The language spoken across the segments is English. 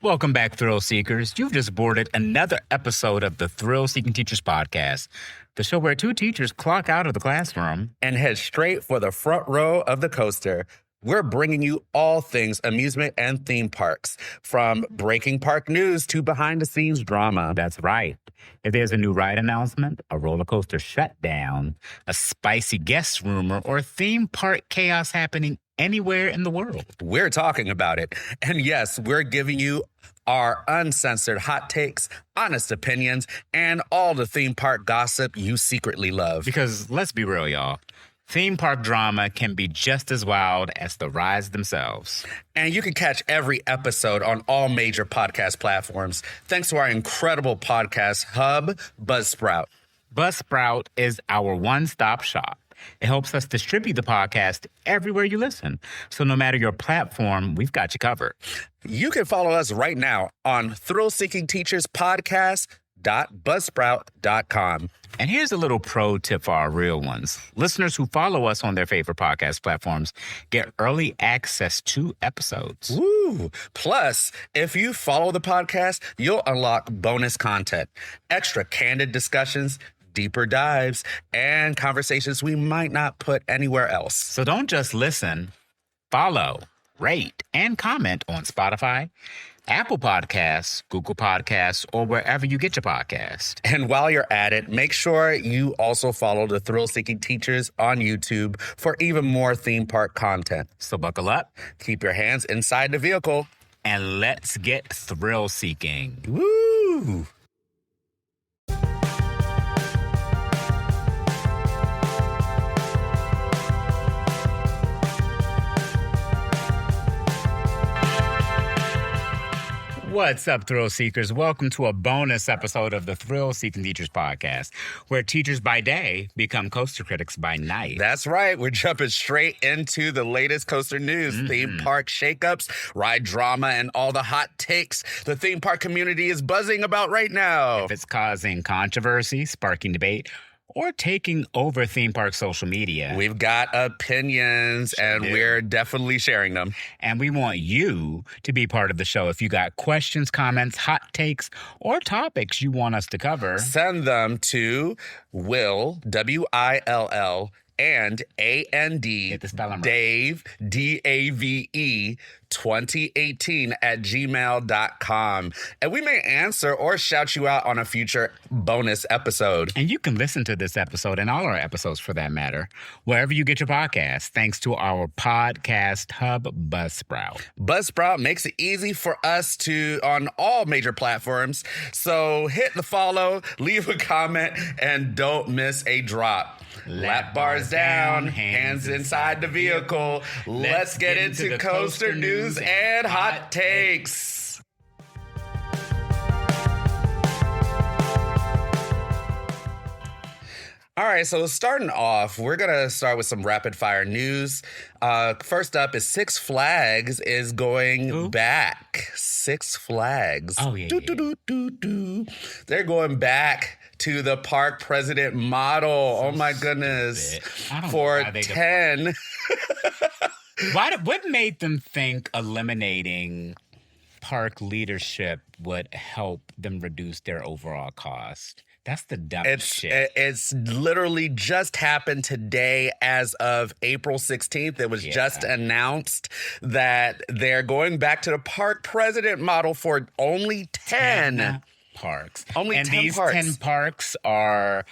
Welcome back, Thrill Seekers. You've just boarded another episode of the Thrill Seeking Teachers Podcast, the show where two teachers clock out of the classroom and head straight for the front row of the coaster. We're bringing you all things amusement and theme parks, from breaking park news to behind-the-scenes drama. That's right. If there's a new ride announcement, a roller coaster shutdown, a spicy guest rumor, or theme park chaos happening anywhere in the world, we're talking about it. And yes, we're giving you our uncensored hot takes, honest opinions, and all the theme park gossip you secretly love. Because let's be real, y'all. Theme park drama can be just as wild as the rides themselves. And you can catch every episode on all major podcast platforms, thanks to our incredible podcast hub, Buzzsprout. Buzzsprout is our one-stop shop. It helps us distribute the podcast everywhere you listen. So no matter your platform, we've got you covered. You can follow us right now on Thrill Seeking Teachers Podcast.buzzsprout.com. And here's a little pro tip for our real ones. Listeners who follow us on their favorite podcast platforms get early access to episodes. Woo! Plus, if you follow the podcast, you'll unlock bonus content, extra candid discussions, deeper dives, and conversations we might not put anywhere else. So don't just listen, follow, rate, and comment on Spotify, Apple Podcasts, Google Podcasts, or wherever you get your podcast. And while you're at it, make sure you also follow the Thrill Seeking Teachers on YouTube for even more theme park content. So buckle up, keep your hands inside the vehicle, and let's get thrill seeking. Woo! What's up, Thrill Seekers? Welcome to a bonus episode of the Thrill Seeking Teachers Podcast, where teachers by day become coaster critics by night. That's right. We're jumping straight into the latest coaster news, theme park shakeups, ride drama, and all the hot takes the theme park community is buzzing about right now. If it's causing controversy, sparking debate, or taking over theme park social media, we've got opinions, and we're definitely sharing them. And we want you to be part of the show. If you got questions, comments, hot takes, or topics you want us to cover, send them to Will, W-I-L-L, and A-N-D, Dave, D-A-V-E, 2018 at gmail.com. And we may answer or shout you out on a future bonus episode. And you can listen to this episode and all our episodes for that matter, wherever you get your podcast, thanks to our podcast hub, Buzzsprout. Buzzsprout makes it easy for us to on all major platforms. So hit the follow, leave a comment, and don't miss a drop. Lap bars down, hands inside the vehicle. Let's get into coaster news and hot takes. All right, so starting off, we're going to start with some rapid fire news. First up is Six Flags is going back. Six Flags. Oh, yeah. They're going back to the park president model. Oh, my goodness. For 10. What made them think eliminating park leadership would help them reduce their overall cost? That's the dumbest shit. It's literally just happened today as of April 16th. It was just announced that they're going back to the park president model for only 10 parks. Only and 10 these parks. 10 parks are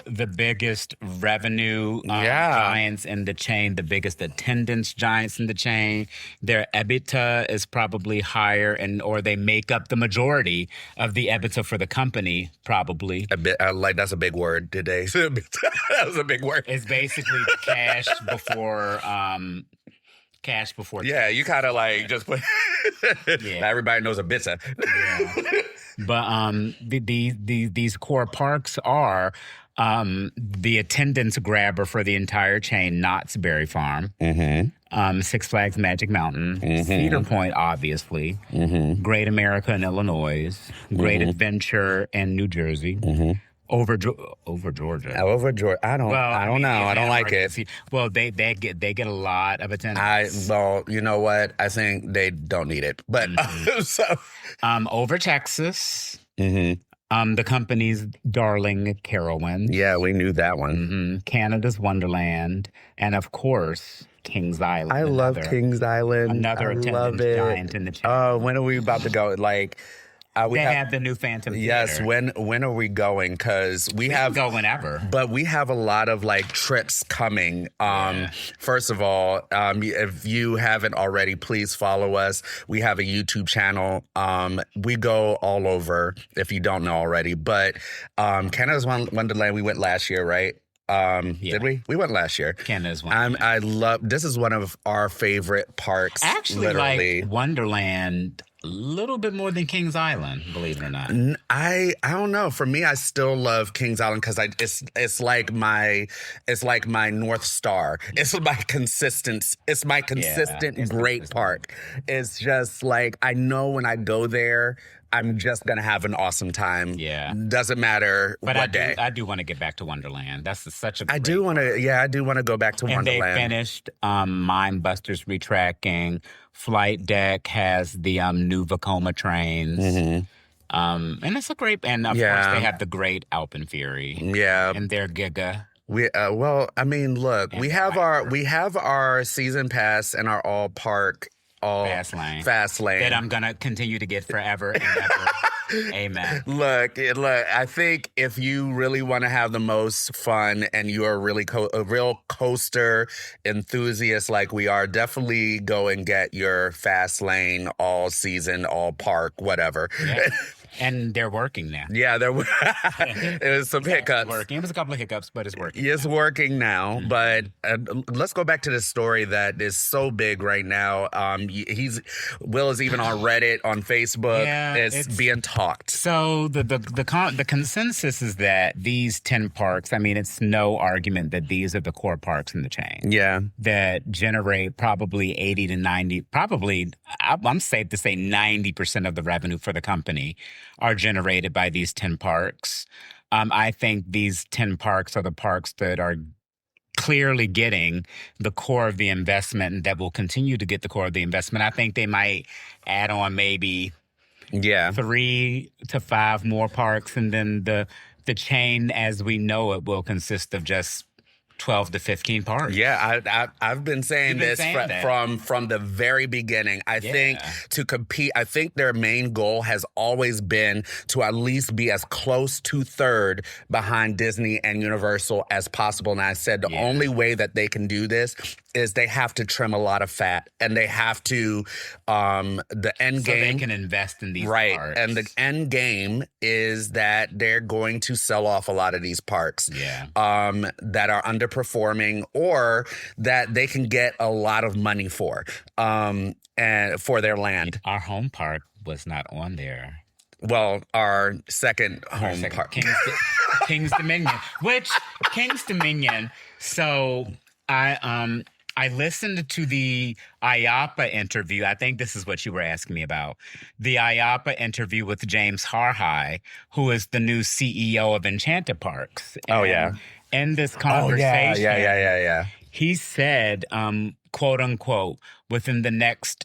the biggest revenue giants in the chain, the biggest attendance giants in the chain. Their EBITDA is probably higher, or they make up the majority of the EBITDA for the company, probably. A bit, like that's a big word today. That was a big word. It's basically cash before. Yeah, you kind of like just put. Everybody knows EBITDA. But these core parks are the attendance grabber for the entire chain, Knott's Berry Farm, Six Flags Magic Mountain, Cedar Point, obviously, Great America in Illinois, Great Adventure in New Jersey, Over Georgia. Over Georgia. I don't know. I don't like it. Well, they get a lot of attendance. Well, you know what? I think they don't need it. But Over Texas. Mm-hmm. The company's darling Carowinds. Yeah, we knew that one. Mm-hmm. Canada's Wonderland. And of course, Kings Island. I love Kings Island. Another attendance giant in the chain. Oh, when are we about to go? Like, they have the new Phantom Theater. Yes, when are we going? Because we have go whenever. But we have a lot of like trips coming. First of all, if you haven't already, please follow us. We have a YouTube channel. We go all over. If you don't know already, but Canada's Wonderland. We went last year, right? Did we? We went last year. Canada's Wonderland. I love. This is one of our favorite parks. Actually, literally. like Wonderland. A little bit more than Kings Island, believe it or not. I don't know. For me, I still love Kings Island because it's like my North Star. It's my consistent great park. It's just like I know when I go there, I'm just gonna have an awesome time. Yeah, doesn't matter what day. I do want to get back to Wonderland. That's such a. I do want to go back to Wonderland. And they finished Mind Busters retracking. Flight Deck has the new Vekoma trains. Mm-hmm. And it's a great, and of course they have the great Alpenfury. Yeah, and their Giga. Well, I mean, look, we have our season pass and our all park. Fast lane. That I'm going to continue to get forever and ever. Amen. Look, I think if you really want to have the most fun and you're a real coaster enthusiast like we are, definitely go and get your fast lane all season, all park, whatever. Yeah. And they're working now. Yeah, it was some hiccups. It was a couple of hiccups, but it's working. It's working now. Mm-hmm. But let's go back to the story that is so big right now. Will is even on Reddit, on Facebook. Yeah, it's being talked. So the consensus is that these 10 parks, I mean, it's no argument that these are the core parks in the chain. Yeah. That generate probably 80 to 90, I'm safe to say 90% of the revenue for the company are generated by these 10 parks. I think these 10 parks are the parks that are clearly getting the core of the investment and that will continue to get the core of the investment. I think they might add on maybe 3 to 5 more parks, and then the chain as we know it will consist of just 12 to 15 parks. Yeah, I've been saying from the very beginning. I think to compete, I think their main goal has always been to at least be as close to third behind Disney and Universal as possible. And I said the only way that they can do this is they have to trim a lot of fat, and they have to the end game. So they can invest in these parks. And the end game is that they're going to sell off a lot of these parks that are underperforming or that they can get a lot of money for and for their land. Our home park was not on there. Well, our second home park. King's Dominion. King's Dominion, so I listened to the IAPA interview. I think this is what you were asking me about. The IAPA interview with James Harhigh, who is the new CEO of Enchanted Parks. And in this conversation, he said, quote unquote, within the next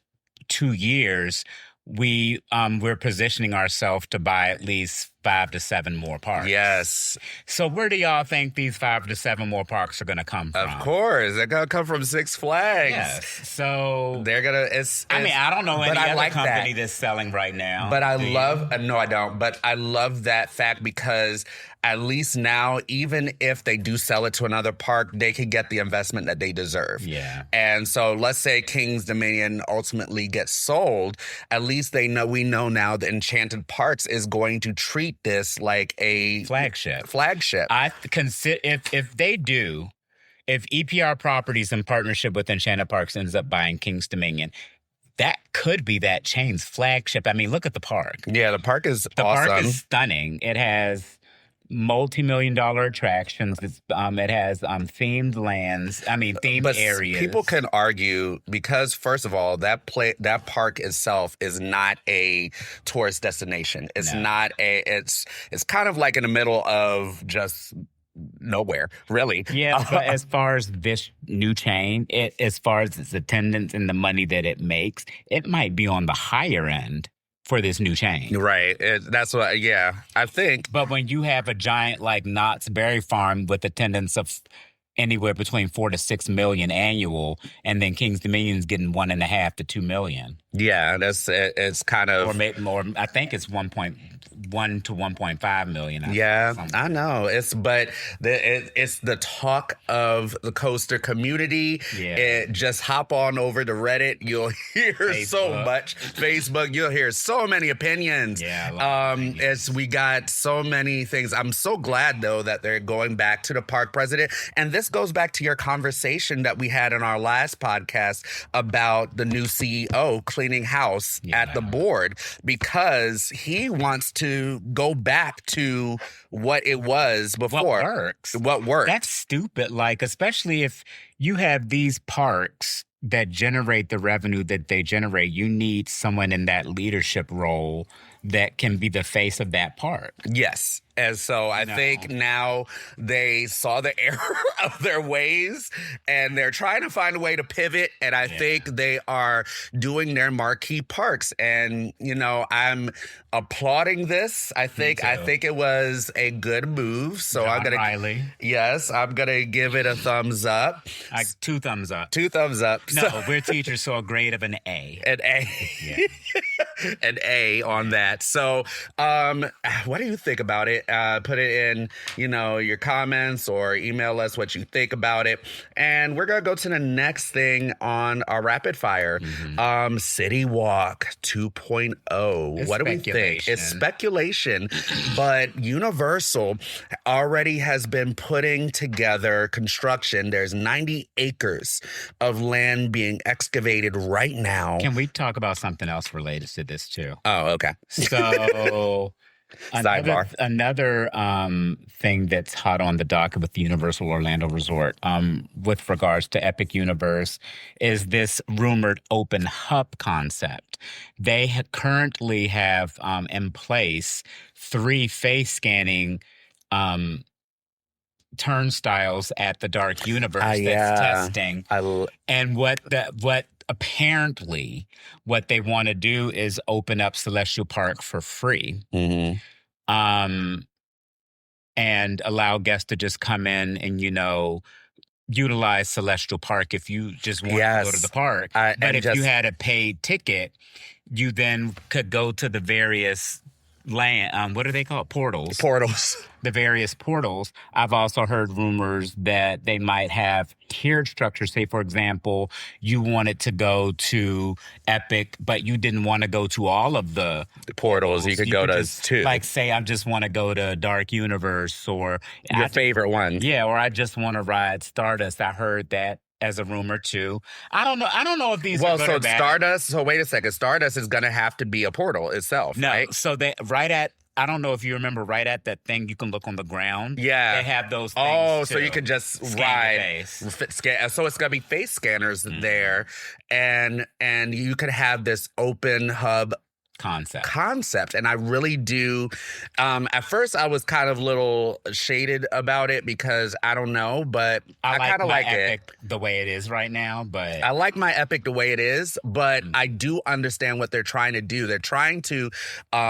2 years, we're positioning ourselves to buy at least 5 to 7 more parks. Yes. So where do y'all think these 5 to 7 more parks are going to come from? Of course. They're going to come from Six Flags. Yes. So they're going to, I don't know any other company that's selling right now. But no, I don't. But I love that fact because at least now, even if they do sell it to another park, they can get the investment that they deserve. Yeah. And so let's say King's Dominion ultimately gets sold. At least we know now that Enchanted Parks is going to treat this like a flagship. I consider if they do, if EPR Properties in partnership with Enchanted Parks ends up buying King's Dominion, that could be that chain's flagship. I mean, look at the park. Yeah, the park is awesome. The park is stunning. It has multi-million-dollar attractions. It has themed lands. Themed areas. People can argue because, first of all, that park itself is not a tourist destination. It's not It's kind of like in the middle of just nowhere, really. Yeah, but as far as this new chain, as far as its attendance and the money that it makes, it might be on the higher end for this new chain. Right. That's what, I think. But when you have a giant like Knott's Berry Farm with attendance of anywhere between 4 to 6 million annual, and then King's Dominion's getting 1.5 to 2 million. Yeah, it's kind of, or maybe more. I think it's 1.1 to 1.5 million. I know. It's the talk of the coaster community. Yeah. Just hop on over to Reddit. You'll hear so much. Facebook. You'll hear so many opinions. Yeah. As we got so many things. I'm so glad though that they're going back to the park president. And this goes back to your conversation that we had in our last podcast about the new CEO cleaning house at the board, because he wants to go back to what it was before. What works. That's stupid. Like, especially if you have these parks that generate the revenue that they generate, you need someone in that leadership role that can be the face of that park. Yes. And so I think now they saw the error of their ways and they're trying to find a way to pivot. And I think they are doing their marquee parks. And, I'm applauding this. I think it was a good move. So I'm going to give it a thumbs up. 2 thumbs up. 2 thumbs up. No, we're teachers, so a grade of an A. An A. Yeah. An A on that. So what do you think about it? Put it in, your comments or email us what you think about it. And we're going to go to the next thing on our rapid fire. CityWalk 2.0. What do we think? It's speculation, but Universal already has been putting together construction. There's 90 acres of land being excavated right now. Can we talk about something else related to this too? Oh, okay. So another thing that's hot on the docket with the Universal Orlando Resort with regards to Epic Universe is this rumored open hub concept. They currently have in place 3 face scanning turnstiles at the Dark Universe that's testing. And what apparently what they want to do is open up Celestial Park for free. And allow guests to just come in and, utilize Celestial Park if you just want to go to the park. But if you had a paid ticket, you then could go to the various what are they called? Portals. The various portals. I've also heard rumors that they might have tiered structures. Say, for example, you wanted to go to Epic, but you didn't want to go to all of the portals. You could go to 2. Like, say, I just want to go to Dark Universe or your favorite one. Yeah, or I just want to ride Stardust. I heard that as a rumor too. I don't know if these are good or bad. Stardust. So wait a second. Stardust is going to have to be a portal itself. No, right? So they I don't know if you remember right at that thing you can look on the ground. Yeah. They have those things so you can just ride. So it's going to be face scanners there. And you could have this open hub concept. And I really do. At first, I was kind of a little shaded about it because I don't know, but I kind of like Epic the way it is right now. But I like my Epic the way it is, but I do understand what they're trying to do. They're trying to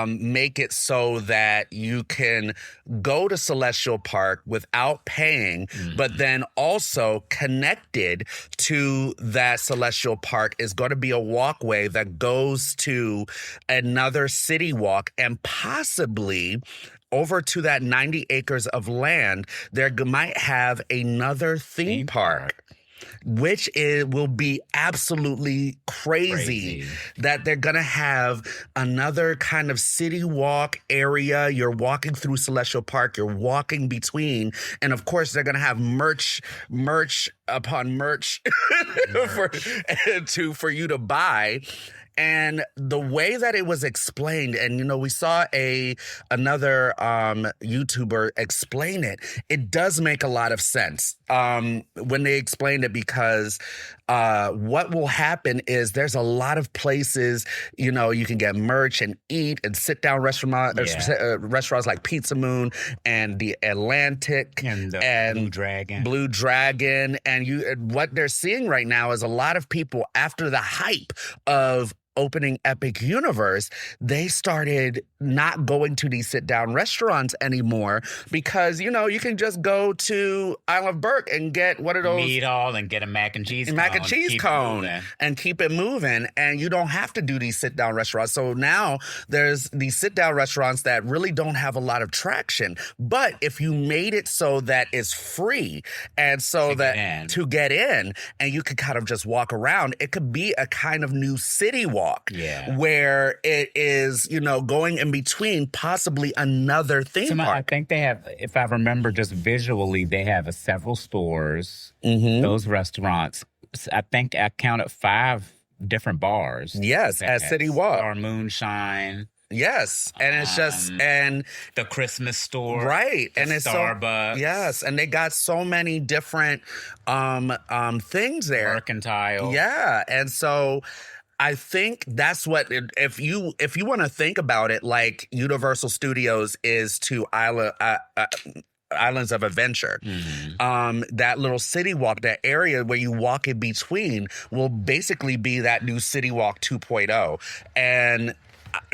make it so that you can go to Celestial Park without paying, but then also connected to that Celestial Park is going to be a walkway that goes to another CityWalk, and possibly over to that 90 acres of land, there might have another theme park. Which will be absolutely crazy that they're going to have another kind of CityWalk area. You're walking through Celestial Park. You're walking between. And, of course, they're going to have merch upon merch for you to buy. And the way that it was explained, and, we saw another YouTuber explain it, it does make a lot of sense when they explained it, because what will happen is there's a lot of places, you can get merch and eat and sit down restaurants like Pizza Moon and the Atlantic and Blue Dragon. And what they're seeing right now is a lot of people, after the hype of opening Epic Universe, they started not going to these sit-down restaurants anymore because, you know, you can just go to Isle of Burke and get one of those meat all and get a mac and cheese cone and keep it moving, and you don't have to do these sit-down restaurants. So now there's these sit-down restaurants that really don't have a lot of traction. But if you made it so that it's free and so that to get in and you could kind of just walk around, it could be a kind of new CityWalk. Where it is, you know, going in between possibly another theme park. I think they have, if I remember just visually, they have several stores, those restaurants. I think I counted 5 different bars. Yes, at CityWalk. Or Moonshine. Yes, and it's just, and the Christmas store, right? And it's Starbucks. Yes, and they got so many different things there. Mercantile. Yeah, and so I think that's what, if you want to think about it, like Universal Studios is to Islands of Adventure. That little CityWalk, that area where you walk in between, will basically be that new CityWalk 2.0. And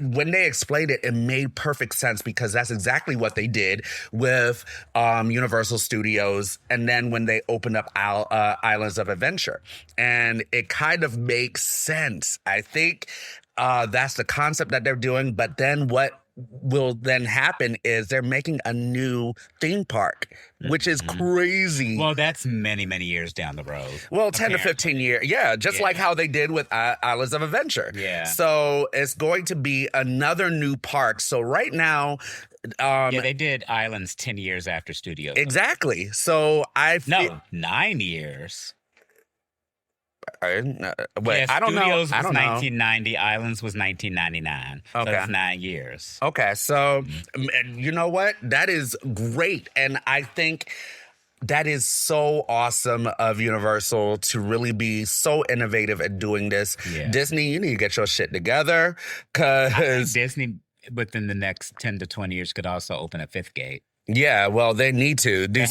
when they explained it, it made perfect sense because that's exactly what they did with Universal Studios, and then when they opened up Islands of Adventure. And it kind of makes sense. I think that's the concept that they're doing, but then what will then happen is they're making a new theme park, which is crazy. Well, that's many, many years down the road. Well, 10 to 15 years. Yeah, just like how they did with Islands of Adventure. Yeah. So it's going to be another new park. So right now... they did Islands 10 years after Studios. Exactly. So No, 9 years. I don't know. Studios was 1990. Islands was 1999. Okay. So that's 9 years. Okay. So, you know what? That is great. And I think that is so awesome of Universal to really be so innovative at doing this. Yeah. Disney, you need to get your shit together because Disney, within the next 10 to 20 years, could also open a 5th gate. Yeah, well, they need to do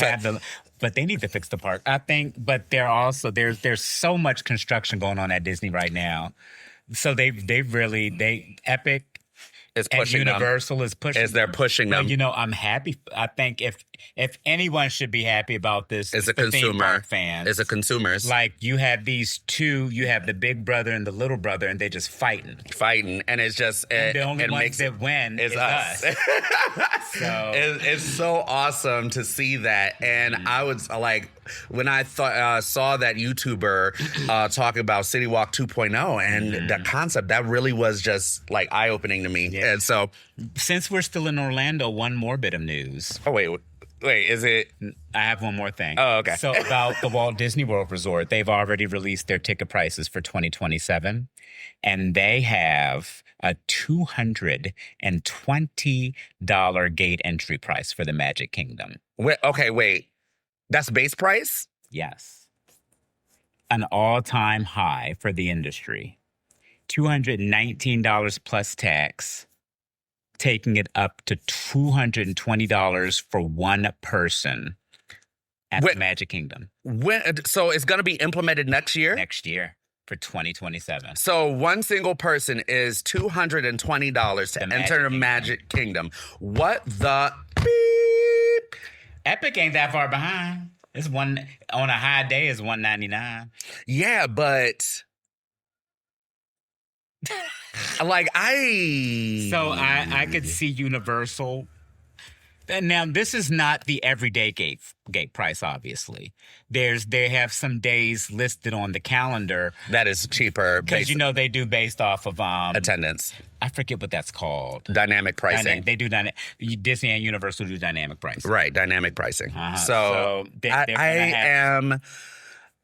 but they need to fix the park, I think. But they're also there's so much construction going on at Disney right now, so they Epic is pushing and Universal them. is pushing. They're pushing them. You know, I'm happy. I think if anyone should be happy about this, as a the theme consumer, park fans, as a consumers, like you have these two, you have the big brother and the little brother, and they're just fighting, and it's just and the only ones that win is us. So it's so awesome to see that, and I was like, when I saw that YouTuber talking about CityWalk 2.0 and the concept, that really was just like eye opening to me. Yeah. And so, since we're still in Orlando, one more bit of news. Oh wait, is it? I have one more thing. Oh, okay. So about the Walt Disney World Resort, they've already released their ticket prices for 2027, and they have a $220 gate entry price for the Magic Kingdom. Wait. That's base price? Yes. An all-time high for the industry. $219 plus tax, taking it up to $220 for one person at the Magic Kingdom. So it's going to be implemented next year? Next year for 2027. So one single person is $220 to enter the Magic Kingdom. What the beep? Epic ain't that far behind. It's on a high day is $199. Yeah, but like I could see Universal. And now this is not the everyday gate price, obviously. They have some days listed on the calendar that is cheaper because they do based off of attendance. I forget what that's called. Dynamic pricing. They do Disney and Universal do dynamic pricing. Right, dynamic pricing. So I am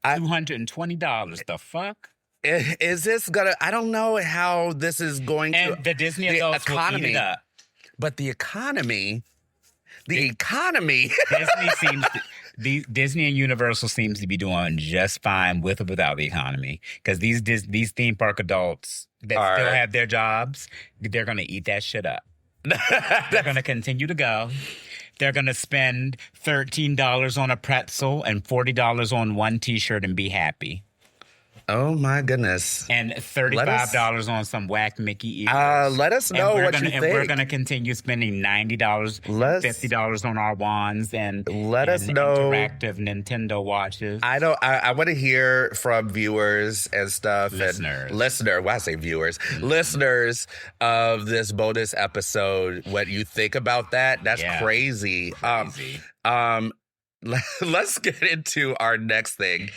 $220. The fuck? Is this gonna? I don't know how this is going to. The Disney adults will eat it up. But the economy. Disney and Universal seems to be doing just fine with or without the economy, because these theme park adults that still have their jobs, they're going to eat that shit up. They're going to continue to go. They're going to spend $13 on a pretzel and $40 on one T-shirt and be happy. Oh my goodness. And $35 on some whack Mickey ears. Let us know what you think. And we're gonna continue spending $90, $50 on our wands and let us know interactive Nintendo watches. I want to hear from viewers and stuff. Listeners. Well, I say viewers. Listeners of this bonus episode, what you think about that. That's crazy. Let's get into our next thing.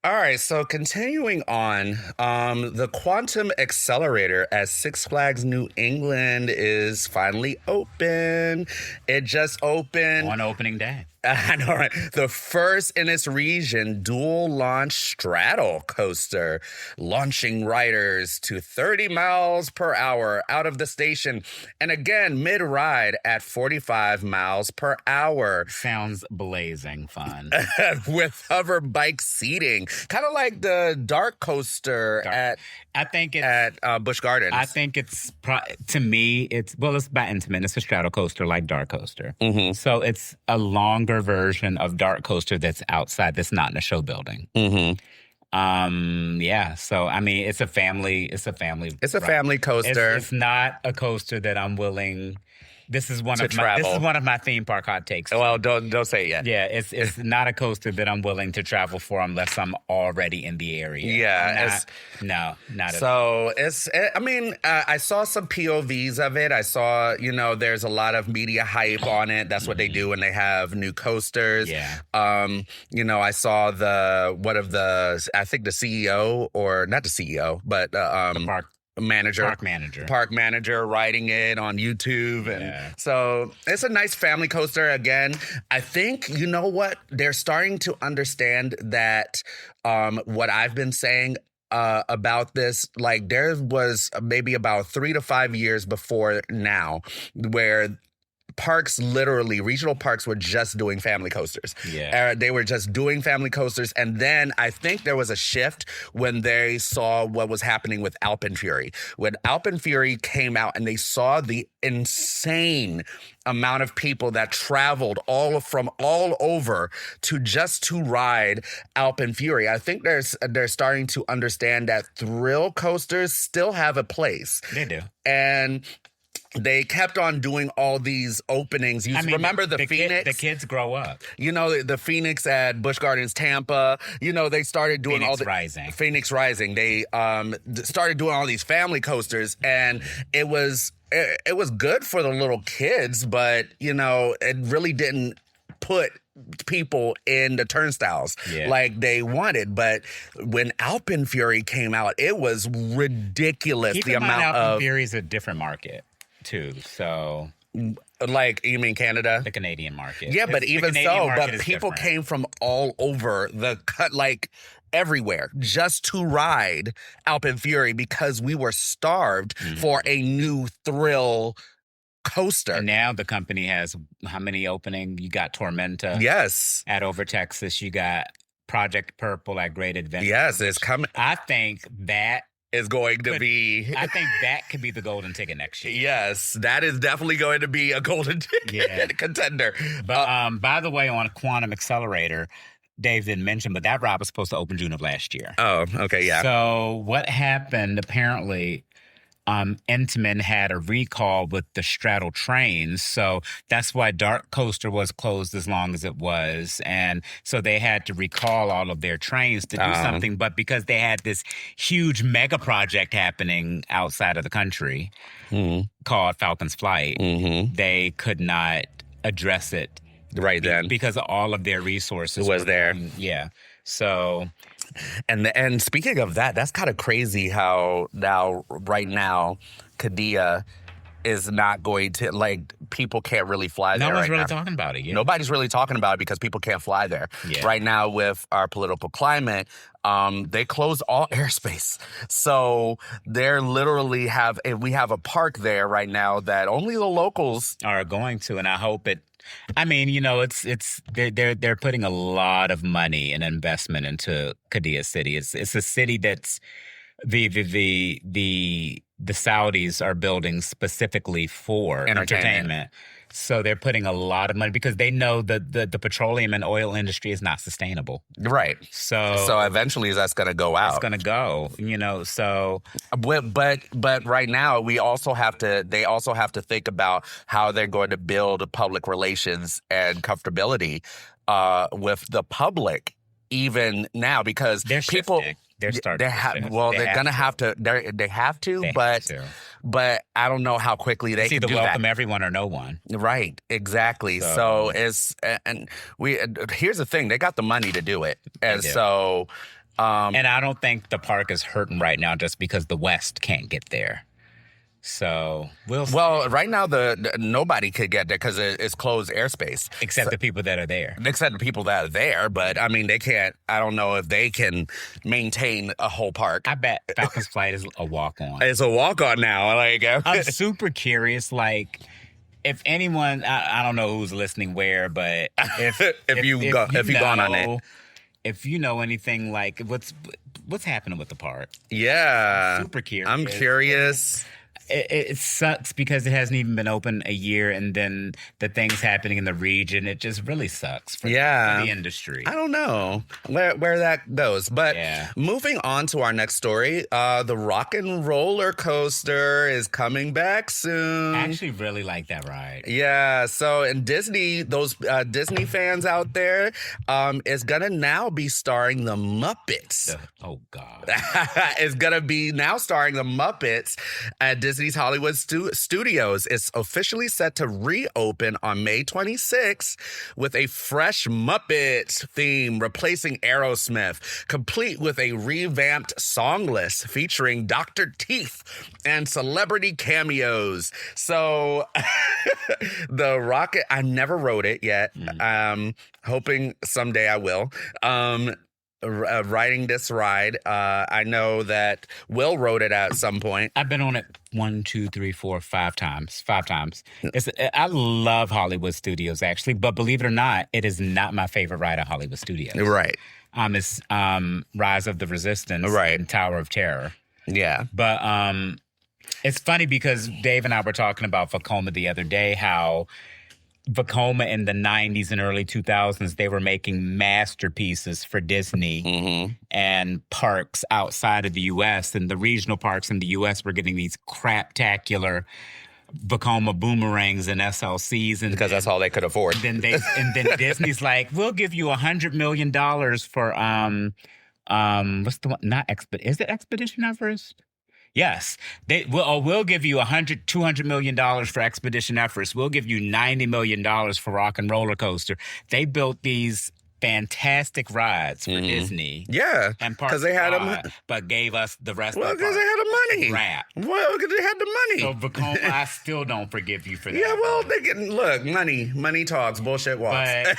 All right, so continuing on, the Quantum Accelerator at Six Flags New England is finally open. It just opened. On opening day. I know, right? The first in its region dual launch straddle coaster, launching riders to 30 miles per hour out of the station. And again, mid-ride at 45 miles per hour. Sounds blazing fun. With hover bike seating. Kind of like the dark coaster at Busch Gardens. I think it's, to me, it's by Intamin. It's a straddle coaster like dark coaster. Mm-hmm. So it's a longer version of dark coaster that's outside, that's not in a show building. Mm-hmm. So I mean, it's a family family coaster. It's not a coaster that I'm willing. This is one of my theme park hot takes. Well, don't say it yet. Yeah, it's not a coaster that I'm willing to travel for unless I'm already in the area. Yeah, not at all. So I saw some POVs of it. I saw, there's a lot of media hype on it. That's what they do when they have new coasters. Yeah. I saw I think the CEO, or not the CEO, but the park manager writing it on YouTube. And so it's a nice family coaster. Again, I think, they're starting to understand that what I've been saying about this, like there was maybe about 3 to 5 years before now where regional parks were just doing family coasters. Yeah. They were just doing family coasters. And then I think there was a shift when they saw what was happening with Alpen Fury. When Alpen Fury came out and they saw the insane amount of people that traveled from all over to ride Alpen Fury. I think they're starting to understand that thrill coasters still have a place. They do. And they kept on doing all these openings. Remember the Phoenix? The kids grow up. The Phoenix at Busch Gardens, Tampa. They started doing Phoenix Rising. They started doing all these family coasters, and it was good for the little kids, but it really didn't put people in the turnstiles like they wanted. But when Alpen Fury came out, it was ridiculous. Keep in mind, Alpen Fury is a different market too. So, like, you mean Canada? The Canadian market. Yeah, but even so, but people came from all over everywhere just to ride Alpen Fury because we were starved for a new thrill coaster. And now the company has how many opening? You got Tormenta. Yes. At Over Texas. You got Project Purple at Great Adventure. Yes, it's coming. I think that is going to be... I think that could be the golden ticket next year. Yes, that is definitely going to be a golden ticket contender. But by the way, on Quantum Accelerator, Dave didn't mention, but that ride was supposed to open June of last year. Oh, okay, yeah. So what happened, apparently... Intamin had a recall with the straddle trains, so that's why Dark Coaster was closed as long as it was, and so they had to recall all of their trains to do something. But because they had this huge mega project happening outside of the country called Falcon's Flight, they could not address it right then because all of their resources was there. So. And speaking of that, that's kind of crazy how right now, Qiddiya is not going to, people can't really fly there. No one's really talking about it. Yeah. Nobody's really talking about it because people can't fly there. Yeah. Right now, with our political climate, they closed all airspace. So they're literally we have a park there right now that only the locals are going to, and I hope it. I mean, they're putting a lot of money and investment into Qiddiya City. It's a city that's the the Saudis are building specifically for entertainment. So they're putting a lot of money because they know that the petroleum and oil industry is not sustainable. Right. So eventually that's going to go out. It's going to go, so. But right now they also have to think about how they're going to build public relations and comfortability with the public even now, because they're people shifting. They're starting. They have to, but I don't know how quickly they can do that. It's either welcome everyone or no one. Right, exactly. So here's the thing: they got the money to do it, and so. And I don't think the park is hurting right now just because the West can't get there. So well, right now nobody could get there because it's closed airspace, except the people that are there. Except the people that are there, but I mean they can't. I don't know if they can maintain a whole park. I bet Falcon's Flight is a walk-on. It's a walk-on now. Like I'm super curious. Like if anyone, I don't know who's listening where, but if you've gone on it. If you know anything, like what's happening with the park? Yeah, I'm super curious. I'm curious. It sucks because it hasn't even been open a year, and then the things happening in the region, it just really sucks for the industry. I don't know where that goes. But moving on to our next story, the Rock and Roller Coaster is coming back soon. I actually really like that ride. Yeah, so in Disney, those Disney fans out there, is going to now be starring the Muppets. Oh, God. It's going to be now starring the Muppets at Disney's Hollywood Studios. Is officially set to reopen on May 26th with a fresh Muppets theme replacing Aerosmith, complete with a revamped song list featuring Dr. Teeth and celebrity cameos. So the Rocket, I never rode it yet. Hoping someday I will. Riding this ride. I know that Will rode it at some point. I've been on it 1, 2, 3, 4, 5 times. 5 times. I love Hollywood Studios, actually, but believe it or not, it is not my favorite ride at Hollywood Studios. Right. It's Rise of the Resistance and Tower of Terror. Yeah. But it's funny because Dave and I were talking about Vekoma the other day, how Vekoma in the 90s and early 2000s, they were making masterpieces for Disney and parks outside of the U.S. And the regional parks in the U.S. were getting these craptacular Vekoma boomerangs and SLCs. And because that's all they could afford. And then Disney's like, we'll give you $100 million for, what's the one? Is it Expedition Everest? Yes. We'll give you $200 million for Expedition Everest. We'll give you $90 million for Rock and Roller Coaster. They built these fantastic rides for Disney. Yeah. Because they had them. But gave us the rest of the because they had the money. Crap. Well, because they had the money. So, Vekoma, I still don't forgive you for that. Yeah, well, they can, look, money talks, bullshit walks. But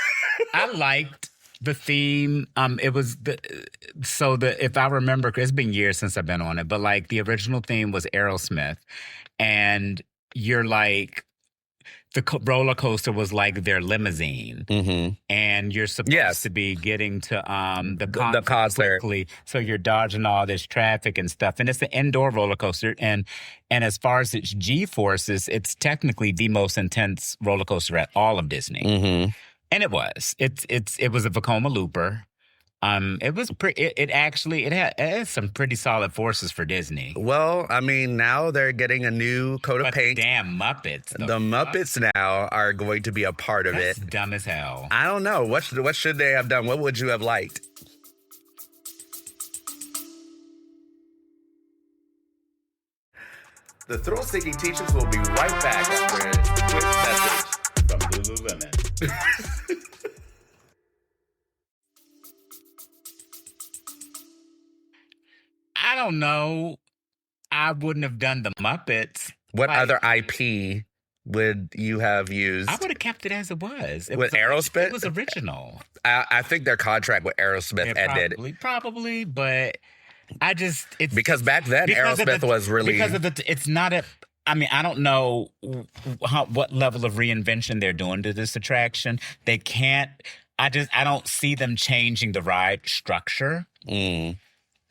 I liked the theme, it was if I remember, it's been years since I've been on it, but like the original theme was Aerosmith, and you're like, the roller coaster was like their limousine, and you're supposed to be getting to the concert quickly, so you're dodging all this traffic and stuff, and it's an indoor roller coaster, and as far as its G-forces, it's technically the most intense roller coaster at all of Disney. And it was. It was a Vekoma Looper. It was it had some pretty solid forces for Disney. Well, I mean, now they're getting a new coat of paint. The damn Muppets. The Muppets now are going to be a part of it. That's dumb as hell. I don't know. What should they have done? What would you have liked? The thrill-seeking teachers will be right back after a quick message from Lululemon. I don't know. I wouldn't have done the Muppets. What other IP would you have used? I would have kept it as it was. With Aerosmith? It was original. I think their contract with Aerosmith ended. Probably, but it's because back then Aerosmith was really it's not a. I mean, I don't know what level of reinvention they're doing to this attraction. They can't. I don't see them changing the ride structure.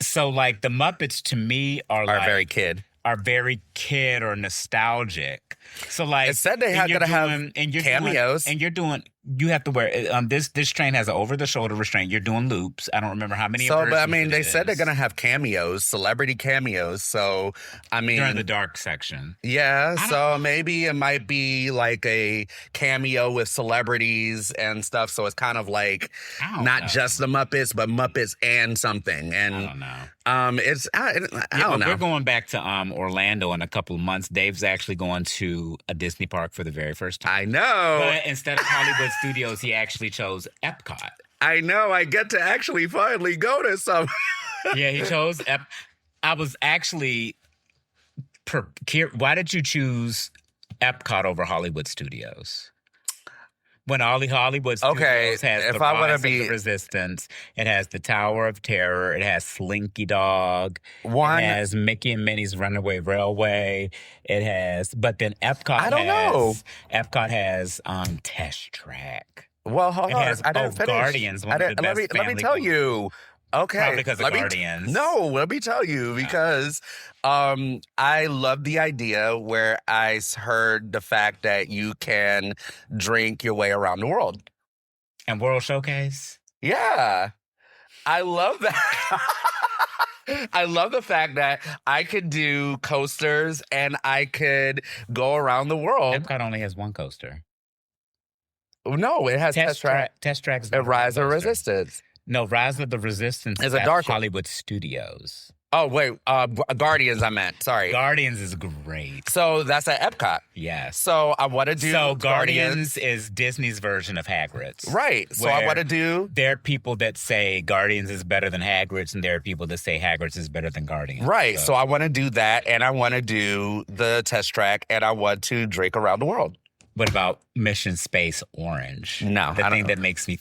So, like, the Muppets to me are very kid. are very kid or nostalgic. So like It said they had to have cameos. You have to wear this train has an over-the-shoulder restraint. You're doing loops. I don't remember how many. So, but I mean, they said they're gonna have cameos, celebrity cameos. So, I mean, during the dark section. Yeah. So maybe it might be like a cameo with celebrities and stuff. So it's kind of like not just the Muppets, but Muppets and something. And I don't know. I don't know. We're going back to Orlando in a couple of months. Dave's actually going to a Disney park for the very first time. I know. But instead of Hollywood Studios, he actually chose Epcot. I know. I get to actually finally go to some. Yeah, he chose I was actually. Why did you choose Epcot over Hollywood Studios? When Hollywood Studios has the Rise of the Resistance, it has the Tower of Terror, it has Slinky Dog, it has Mickey and Minnie's Runaway Railway, but then Epcot Epcot has Test Track. Well, hold on. I didn't finish. Guardians, let me tell you. Okay. Probably because of Guardians. No, let me tell you, because I love the idea where I heard the fact that you can drink your way around the world. And World Showcase? Yeah. I love that. I love the fact that I could do coasters and I could go around the world. Epcot only has one coaster. No, it has Test Track. Test Track's the Rise of Resistance. No, Rise of the Resistance is at Hollywood Studios. Oh, wait. Guardians, I meant. Sorry. Guardians is great. So that's at Epcot. Yes. So I want to do Guardians is Disney's version of Hagrid's. Right. So I want to do... There are people that say Guardians is better than Hagrid's, and there are people that say Hagrid's is better than Guardians. Right. So I want to do that, and I want to do the Test Track, and I want to drink around the world. What about Mission Space Orange? No, the thing that makes me...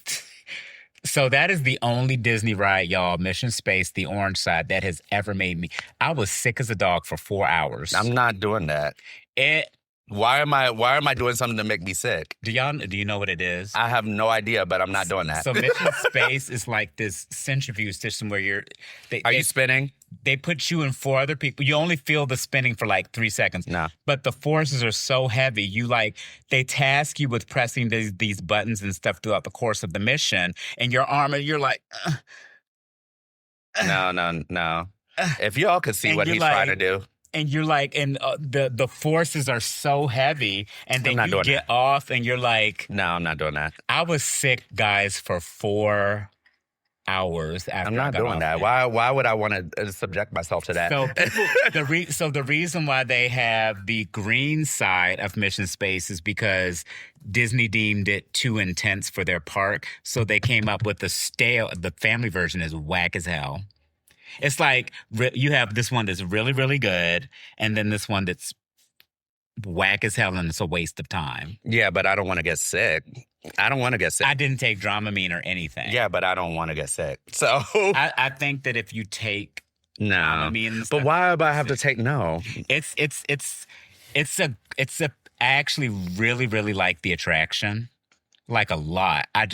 So that is the only Disney ride, y'all, Mission Space, the orange side, that has ever made me... I was sick as a dog for 4 hours. I'm not doing that. Why am I doing something to make me sick? Do you know what it is? I have no idea, but I'm not doing that. So Mission Space is like this centrifuge system where Are you spinning? They put you and 4 other people. You only feel the spinning for like 3 seconds. No. But the forces are so heavy. They task you with pressing these buttons and stuff throughout the course of the mission. And your arm, and you're like... No. If y'all could see what he's trying to do. And you're like, the forces are so heavy, and then you get off, and you're like... No, I'm not doing that. I was sick, guys, for 4 hours after I'm not doing that. Why would I want to subject myself to that? So the reason why they have the green side of Mission Space is because Disney deemed it too intense for their park, so they came up with the family version is whack as hell. It's like you have this one that's really, really good, and then this one that's whack as hell, and it's a waste of time. Yeah, but I don't want to get sick. I don't want to get sick. I didn't take Dramamine or anything. Yeah, but I don't want to get sick. So I think that if you take Dramamine, but why would I have to take? No, I actually really, really like the attraction, like a lot. I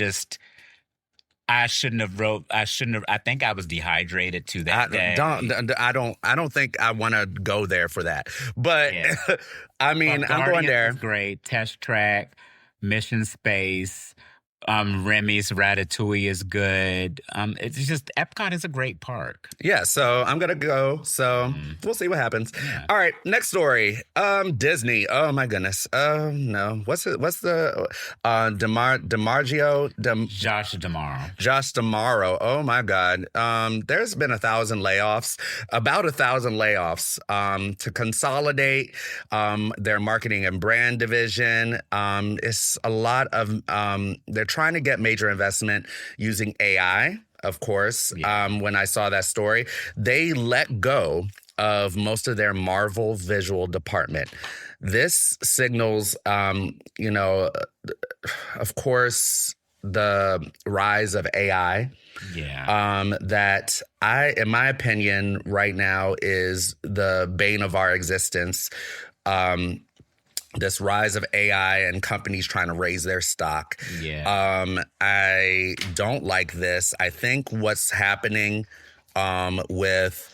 think I was dehydrated to that day. I don't think I want to go there for that. But yeah. I mean, I'm going there. Is great. Test Track, Mission Space, Remy's Ratatouille is good. It's just Epcot is a great park. Yeah, so I'm gonna go. So we'll see what happens. Yeah. All right, next story. Disney. Oh my goodness. No. What's the Josh D'Amaro. Josh D'Amaro. Oh my God. There's been about 1,000 layoffs to consolidate their marketing and brand division. It's a lot of they're trying to get major investment using AI, of course. Yeah. When I saw that story, they let go of most of their Marvel visual department. This signals, of course, the rise of AI. Yeah. That in my opinion, right now is the bane of our existence. This rise of AI and companies trying to raise their stock. Yeah. I don't like this. I think what's happening with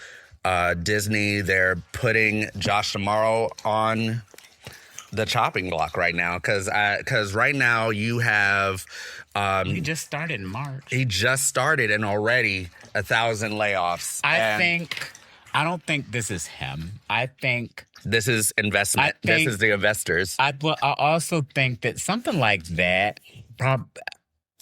Disney, they're putting Josh D'Amaro on the chopping block right now because right now you have He just started in March. he just started and already 1,000 layoffs. I don't think this is him. I think This is investment. This is the investors. I also think that something like that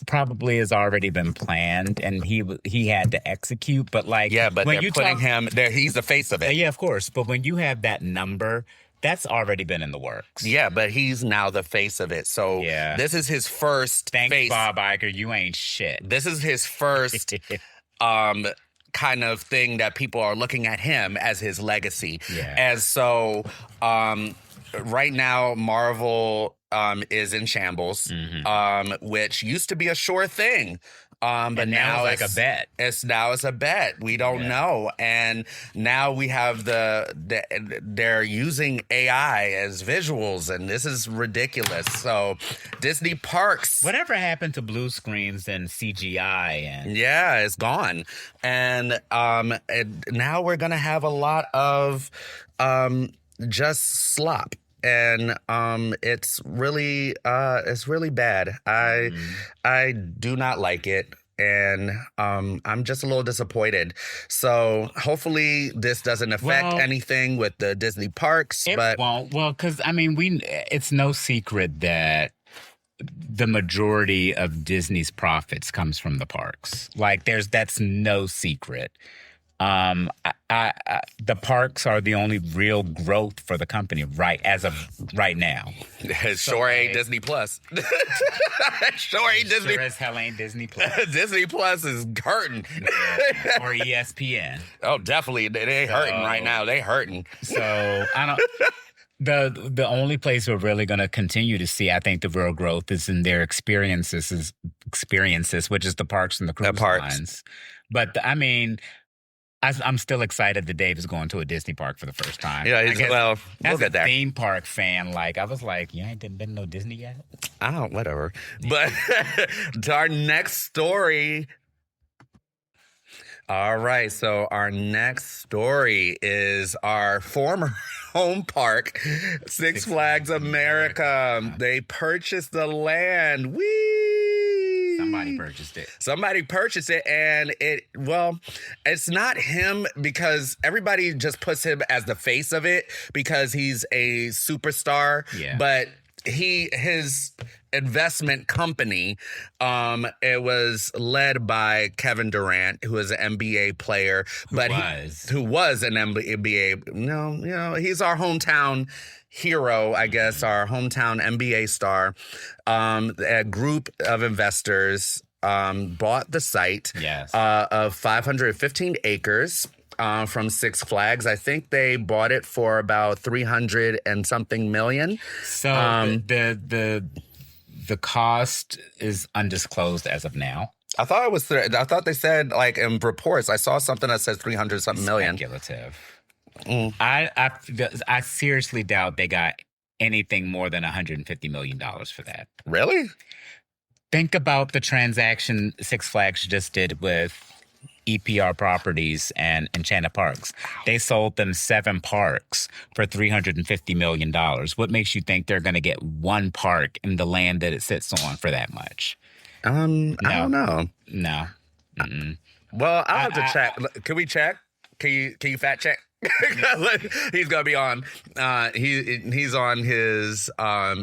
probably has already been planned, and he had to execute. But like, yeah, but they're putting him there. He's the face of it. Yeah, of course. But when you have that number, that's already been in the works. Yeah, but he's now the face of it. So this is his first Thanks, face. Bob Iger. You ain't shit. This is his first kind of thing that people are looking at him as his legacy. Yeah. And so right now, Marvel is in shambles, which used to be a sure thing. But now it's like a bet. It's a bet. We don't know, and now we have they're using AI as visuals, and this is ridiculous. So Disney parks. Whatever happened to blue screens and CGI and it's gone, and now we're gonna have a lot of just slop. And it's really bad. I do not like it, and I'm just a little disappointed. So hopefully this doesn't affect anything with the Disney parks. It won't. Well, because I mean, it's no secret that the majority of Disney's profits comes from the parks. Like that's no secret. The parks are the only real growth for the company as of right now. Sure ain't Disney Plus. Sure ain't Disney. Sure as hell ain't Disney Plus. Disney Plus is hurting. Or ESPN. Oh, definitely. They hurting right now. They hurting. So I don't. The only place we're really going to continue to see, I think, the real growth is in their experiences, which is the parks and the cruise lines. But I mean, I'm still excited that Dave is going to a Disney park for the first time. Yeah, as we'll get there. A theme park fan, like I was like, you ain't been no Disney yet? Whatever. But to our next story. All right, so our next story is our former home park, Six Flags America. They purchased the land. Whee! Somebody purchased it, and it's not him because everybody just puts him as the face of it because he's a superstar. Yeah. But his investment company, it was led by Kevin Durant, who is an NBA player, who was an NBA. No, he's our hometown hero, I guess, our hometown NBA star. A group of investors bought the site of 515 acres. From Six Flags. I think they bought it for about 300 and something million. So the cost is undisclosed as of now. I thought they said, like, in reports, I saw something that says 300 something million. Speculative. I seriously doubt they got anything more than $150 million for that. Really? Think about the transaction Six Flags just did with EPR Properties and Enchanted Parks. They sold them 7 parks for $350 million. What makes you think they're going to get one park in the land that it sits on for that much? I don't know. No. Mm-mm. Well, I'll have to check. Can we check? Can you fact check? He's gonna be on. He's on his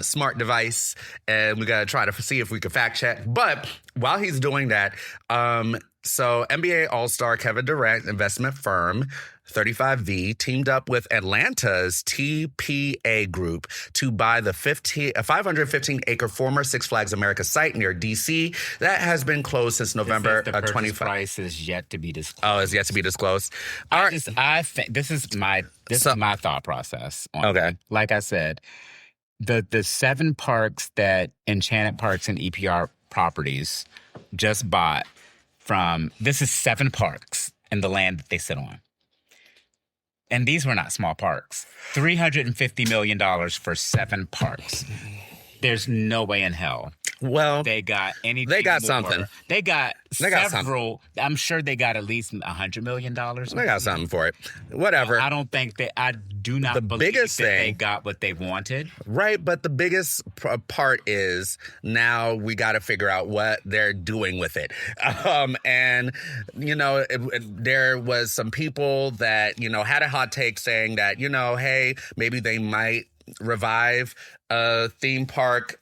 smart device, and we gotta try to see if we can fact check. But while he's doing that, so NBA All-Star Kevin Durant investment firm 35V teamed up with Atlanta's TPA Group to buy the 515-acre former Six Flags America site near D.C. that has been closed since November of 25. The price is yet to be disclosed. Oh, it's yet to be disclosed. I think this is my thought process. Okay, like I said, the 7 parks that Enchanted Parks and EPR Properties just bought from. This is 7 parks in the land that they sit on. And these were not small parks. $350 million for 7 parks. There's no way in hell Well, they got anything. they got more. something. They got got several. I'm sure they got at least $100 million. They got something for it. Whatever. I don't think that. I do not believe that they got what they wanted. Right, but the biggest part is now we got to figure out what they're doing with it. And, there was some people that, had a hot take saying that, hey, maybe they might revive a theme park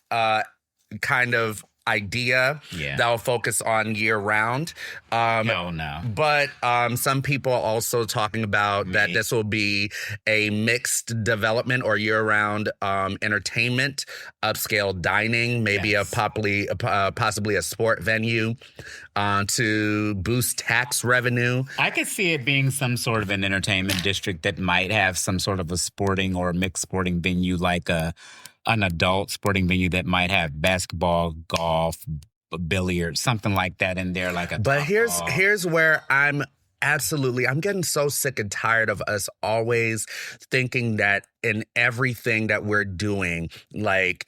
kind of idea that will focus on year round. No. But some people are also talking about that this will be a mixed development or year round entertainment, upscale dining, maybe possibly a sport venue to boost tax revenue. I could see it being some sort of an entertainment district that might have some sort of a sporting or mixed sporting venue, like an adult sporting venue that might have basketball, golf, billiards, something like that in there. But here's where I'm getting so sick and tired of us always thinking that in everything that we're doing, it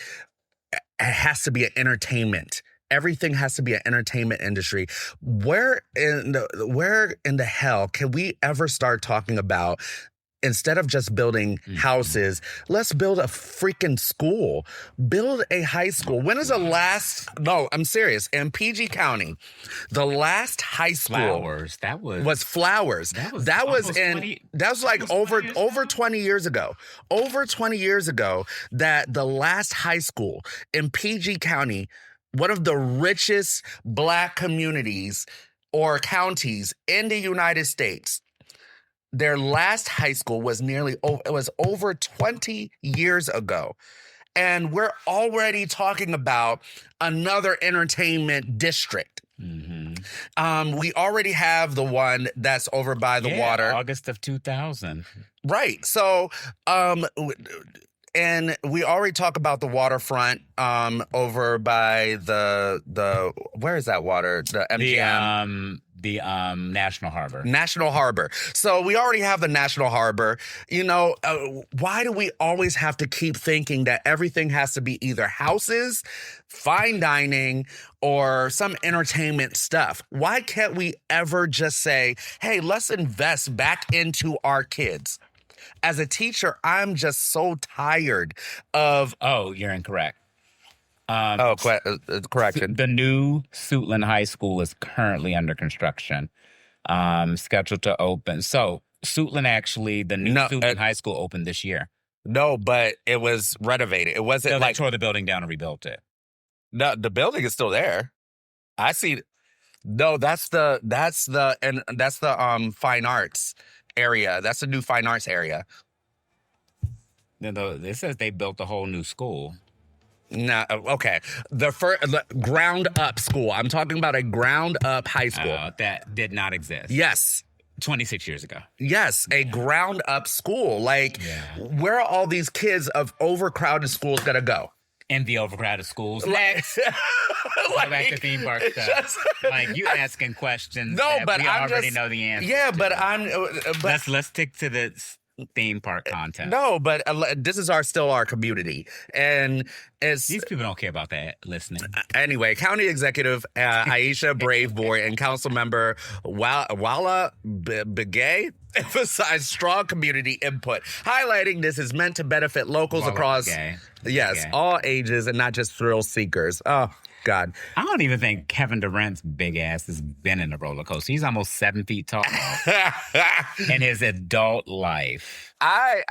has to be an entertainment. Everything has to be an entertainment industry. Where in the hell can we ever start talking about, instead of just building houses, let's build a freaking school. Build a high school. When is the last... No, I'm serious. In PG County, the last high school... Flowers. That was Flowers. That was like over 20 years ago. Over 20 years ago that the last high school in PG County, one of the richest Black communities or counties in the United States, their last high school was over 20 years ago. And we're already talking about another entertainment district. Mm-hmm. We already have the one that's over by the water. August of 2000. Right. So, and we already talk about the waterfront over by the where is that water? The MGM. The National Harbor. National Harbor. So we already have the National Harbor. Why do we always have to keep thinking that everything has to be either houses, fine dining, or some entertainment stuff? Why can't we ever just say, hey, let's invest back into our kids? As a teacher, I'm just so tired of... Oh, you're incorrect. Correction. The new Suitland High School is currently under construction, scheduled to open. So Suitland the new Suitland High School opened this year. No, but it was renovated. It wasn't they tore the building down and rebuilt it. No, the building is still there. I see. No, that's the fine arts area. That's the new fine arts area. No, it says they built a whole new school. No, okay. The ground up school. I'm talking about a ground up high school. That did not exist. Yes. 26 years ago. Yes, a ground up school. Where are all these kids of overcrowded schools gonna go? In the overcrowded schools. Next. Go back to theme park stuff. You asking questions but we already know the answer. Yeah, but let's stick to the theme park content. No, but this is still our community. And these people don't care about that listening. Anyway, County Executive Aisha Braveboy and Council Member Wala Begay emphasized strong community input, highlighting this is meant to benefit locals across all ages and not just thrill seekers. Oh, God. I don't even think Kevin Durant's big ass has been in a roller coaster. He's almost 7 feet tall in his adult life. I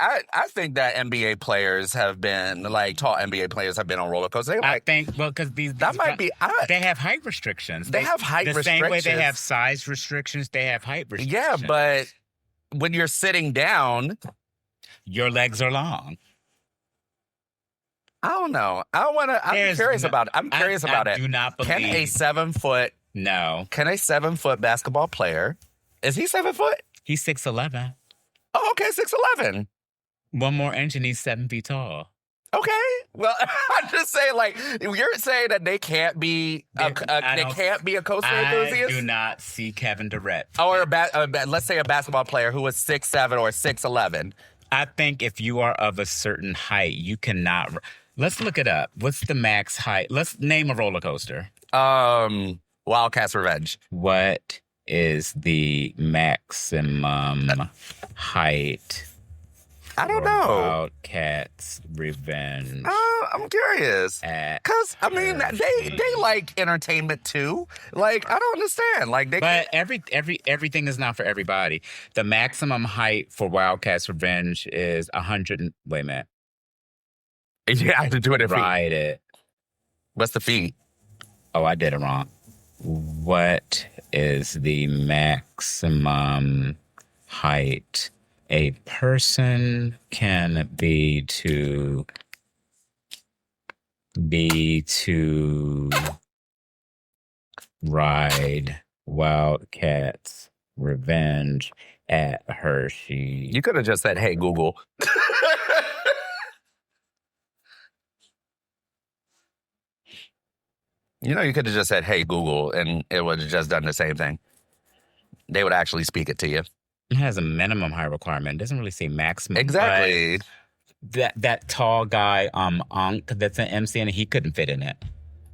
think that NBA players have been, tall NBA players have been on roller coasters. I think, because they have height restrictions. They have height restrictions. The same way they have size restrictions, they have height restrictions. Yeah, but when you're sitting down, your legs are long. I don't know. I'm curious about it. I do not believe. Can a 7 foot... No. Can a 7 foot basketball player... Is he 7 foot? He's 6'11". Oh, okay, 6'11". One more inch and he's 7 feet tall. Okay. Well, I'm just saying, you're saying that they can't be a coaster enthusiast? I do not see Kevin Durant. Or let's say a basketball player who was 6'7" or 6'11". I think if you are of a certain height, you cannot... Let's look it up. What's the max height? Let's name a roller coaster. Wildcat's Revenge. What is the maximum height? I don't know. Wildcat's Revenge. I'm curious. Because, I mean, they like entertainment too. Like, I don't understand. Like, But everything is not for everybody. The maximum height for Wildcat's Revenge is 100. Wait a minute. You have to do it at feet. Ride it. What's the feet? Oh, I did it wrong. What is the maximum height a person can be to ride Wildcat's Revenge at Hershey? You could have just said, "Hey, Google." You know, you could have just said, "Hey, Google," and it would have just done the same thing. They would actually speak it to you. It has a minimum height requirement. It doesn't really say maximum. Exactly. That tall guy, Ankh, that's an MC, and he couldn't fit in it.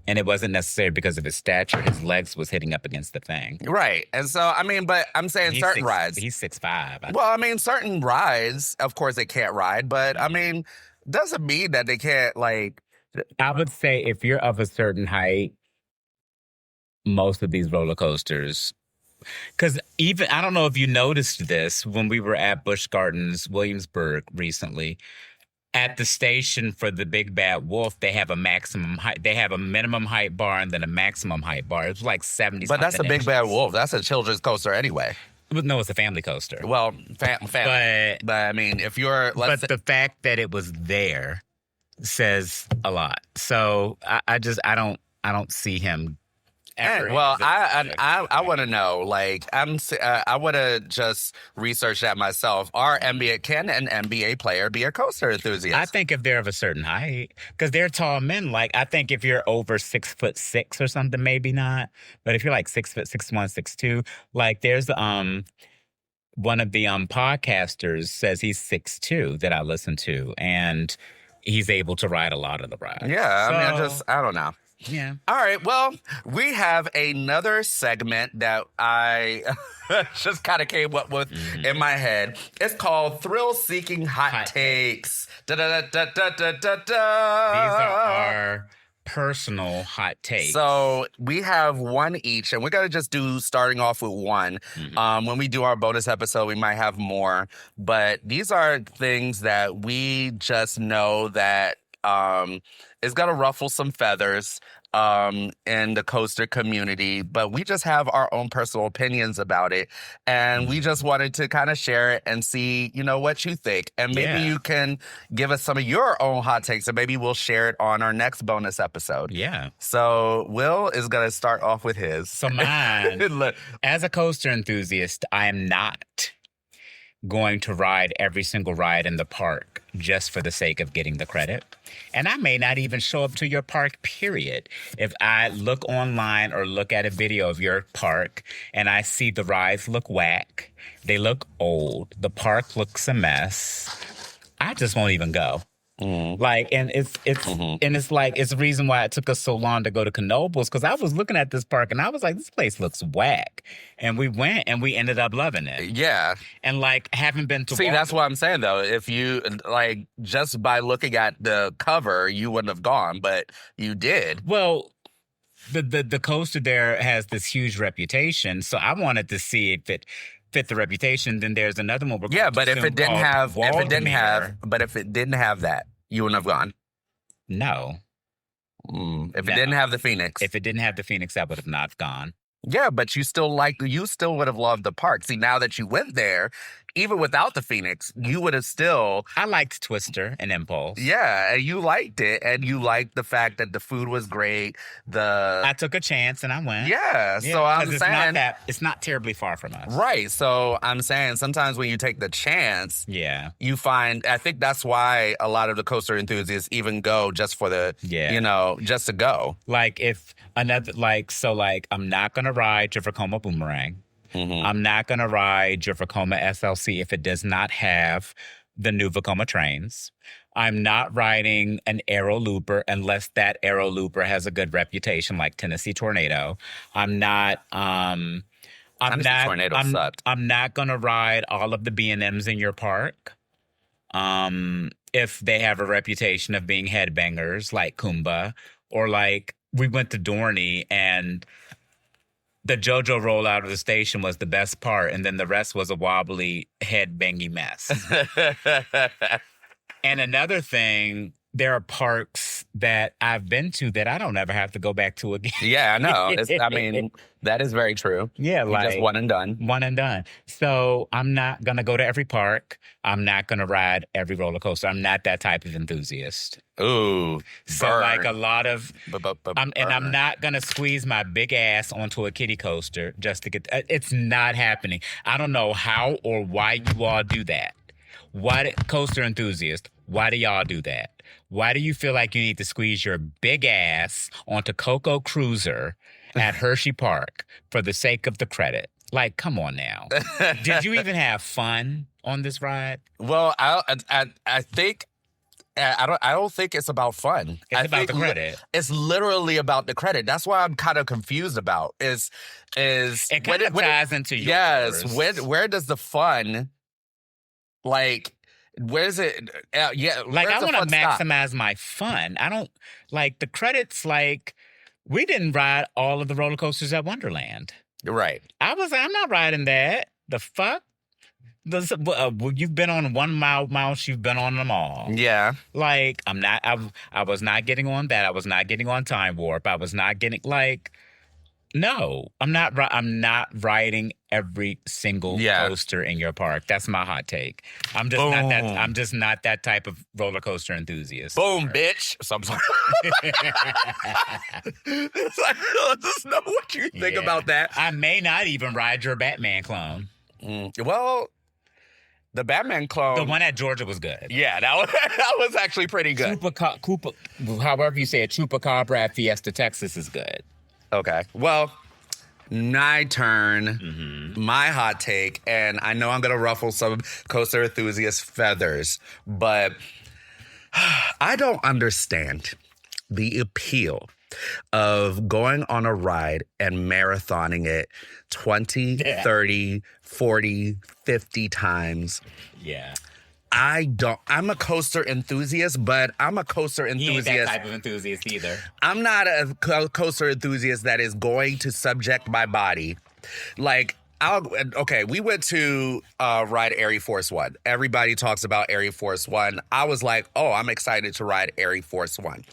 And it wasn't necessary because of his stature. His legs was hitting up against the thing. Right. And so, I mean, but I'm saying certain rides. He's 6'5". Well, I mean, certain rides, of course, they can't ride. But, I mean, doesn't mean that they can't, like... I would say if you're of a certain height, most of these roller coasters... Because even, I don't know if you noticed this when we were at Busch Gardens, Williamsburg recently. At the station for the Big Bad Wolf, they have a maximum height. They have a minimum height bar and then a maximum height bar. It's like 70. But that's a Big Bad Wolf. That's a children's coaster anyway. But no, it's a family coaster. Well, family. But I mean, if you're... But the fact that it was there says a lot. So I don't see him. Well, I want to know. Like, I want to just research that myself. Can an NBA player be a coaster enthusiast? I think if they're of a certain height, because they're tall men. Like, I think if you're over 6'6" or something, maybe not. But if you're like 6'1", 6'2", like there's one of the podcasters says he's 6'2" that I listen to, and he's able to ride a lot of the rides. Yeah, so, I mean, I don't know. Yeah. All right. Well, we have another segment that I just kind of came up with in my head. It's called Thrill-Seeking Hot Takes. Da, da, da, da, da, da, da. These are our personal hot takes. So we have one each, and we're going to just starting off with one. When we do our bonus episode, we might have more. But these are things that we just know that it's going to ruffle some feathers in the coaster community, but we just have our own personal opinions about it, and we just wanted to kind of share it and see, what you think, and maybe you can give us some of your own hot takes, and maybe we'll share it on our next bonus episode. Yeah. So Will is going to start off with his. So mine, as a coaster enthusiast, I am not going to ride every single ride in the park just for the sake of getting the credit. And I may not even show up to your park, period. If I look online or look at a video of your park and I see the rides look whack, they look old, the park looks a mess, I just won't even go. Like, and it's the reason why it took us so long to go to Knoebels, because I was looking at this park and I was like, this place looks whack. And we went and we ended up loving it. Yeah. And like, haven't been to that's what I'm saying though. If you like, just by looking at the cover, you wouldn't have gone, but you did. Well, the coaster there has this huge reputation, so I wanted to see if it fit the reputation. Then there's another one. But if it didn't have that, you wouldn't have gone. No. If it didn't have the Phoenix. If it didn't have the Phoenix, I would have not gone. Yeah, but you still would have loved the park. See, now that you went there, even without the Phoenix, you would have still... I liked Twister and Impulse. Yeah, and you liked it, and you liked the fact that the food was great. I took a chance and I went. Yeah, so I'm saying... It's not terribly far from us. Right, so I'm saying sometimes when you take the chance, you find... I think that's why a lot of the coaster enthusiasts even go just for the... just to go. Like, if another... Like, so like, I'm not going to ride your Vekoma Boomerang. I'm not going to ride your Vekoma SLC if it does not have the new Vekoma trains. I'm not riding an aero looper unless that aero looper has a good reputation, like Tennessee Tornado. I'm not. Tornado sucked. I'm not gonna ride all of the B&Ms in your park. If they have a reputation of being headbangers, like Kumba, or like we went to Dorney and the JoJo roll out of the station was the best part, and then the rest was a wobbly headbangy mess. And another thing, there are parks that I've been to that I don't ever have to go back to again. Yeah, I know. I mean, that is very true. Yeah, You're just one and done. One and done. So I'm not going to go to every park. I'm not going to ride every roller coaster. I'm not that type of enthusiast. Ooh, so burn. like a lot of, and I'm not going to squeeze my big ass onto a kiddie coaster just to get, it's not happening. I don't know how or why you all do that. Coaster enthusiast, why do y'all do that? Why do you feel like you need to squeeze your big ass onto Coco Cruiser at Hershey Park for the sake of the credit? Like, come on now. Did you even have fun on this ride? Well, I think I don't think it's about fun. It's about the credit. It's literally about the credit. That's why I'm kind of confused about is it kind of ties into yours. Yes. Where does the fun, like, where's it? Yeah, like I want to maximize my fun. I don't like the credits. Like we didn't ride all of the roller coasters at Wonderland. Right. I'm not riding that. The fuck. You've been on 1 mile mouse. You've been on them all. Yeah. Like I'm not. I was not getting on that. I was not getting on Time Warp. I was not getting like. No, I'm not riding every single coaster in your park. That's my hot take. I'm just not that type of roller coaster enthusiast. Boom, bitch. So I'm sorry. It's like, I just know what you think about that. I may not even ride your Batman clone. Well, the Batman clone, the one at Georgia, was good. Yeah, that was actually pretty good. However you say it, Chupacabra at Fiesta Texas is good. Okay. Well, my turn, my hot take, and I know I'm going to ruffle some coaster enthusiast feathers, but I don't understand the appeal of going on a ride and marathoning it 20, 30, 40, 50 times. Yeah. I'm a coaster enthusiast, but I'm a coaster enthusiast. You ain't that type of enthusiast either. I'm not a coaster enthusiast that is going to subject my body. Like, we went to ride Air Force One. Everybody talks about Air Force One. I was like, oh, I'm excited to ride Air Force One.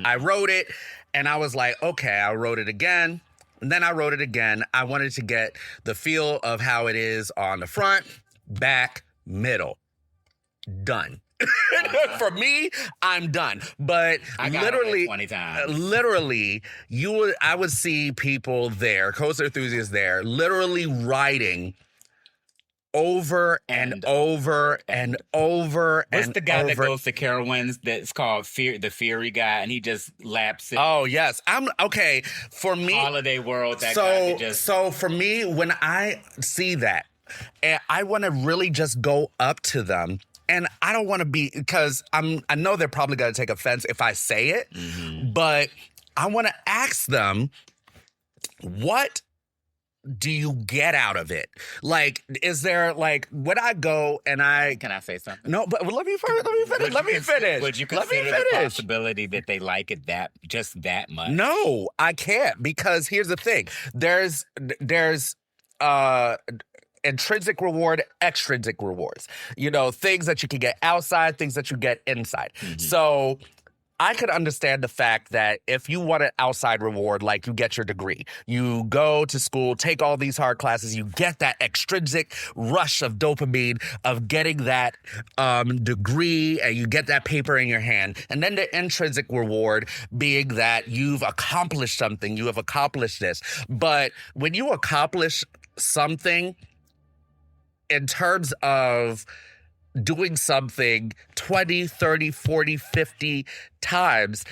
I rode it, and I was like, okay, I rode it again. And then I rode it again. I wanted to get the feel of how it is on the front, back, middle. Done. For me, I'm done. But I got literally, 20 times. Literally, I would see people there, coaster enthusiasts there, literally riding over and over and over. What's the guy that goes to Carowinds that's called the Fury guy, and he just laps it? Oh yes, I'm okay. For me, Holiday World. So for me, when I see that, and I want to really just go up to them. And I don't want to be, because I know they're probably going to take offense if I say it, but I want to ask them, what do you get out of it? Like, is there, like, would I go and Can I say something? No, but let me finish. Would you consider the possibility that they like it just that much? No, I can't, because here's the thing. There's intrinsic reward, extrinsic rewards. You know, things that you can get outside, things that you get inside. So I could understand the fact that if you want an outside reward, like you get your degree, you go to school, take all these hard classes, you get that extrinsic rush of dopamine of getting that degree, and you get that paper in your hand. And then the intrinsic reward being that you've accomplished something, you have accomplished this. But when you accomplish something, in terms of doing something 20, 30, 40, 50 times,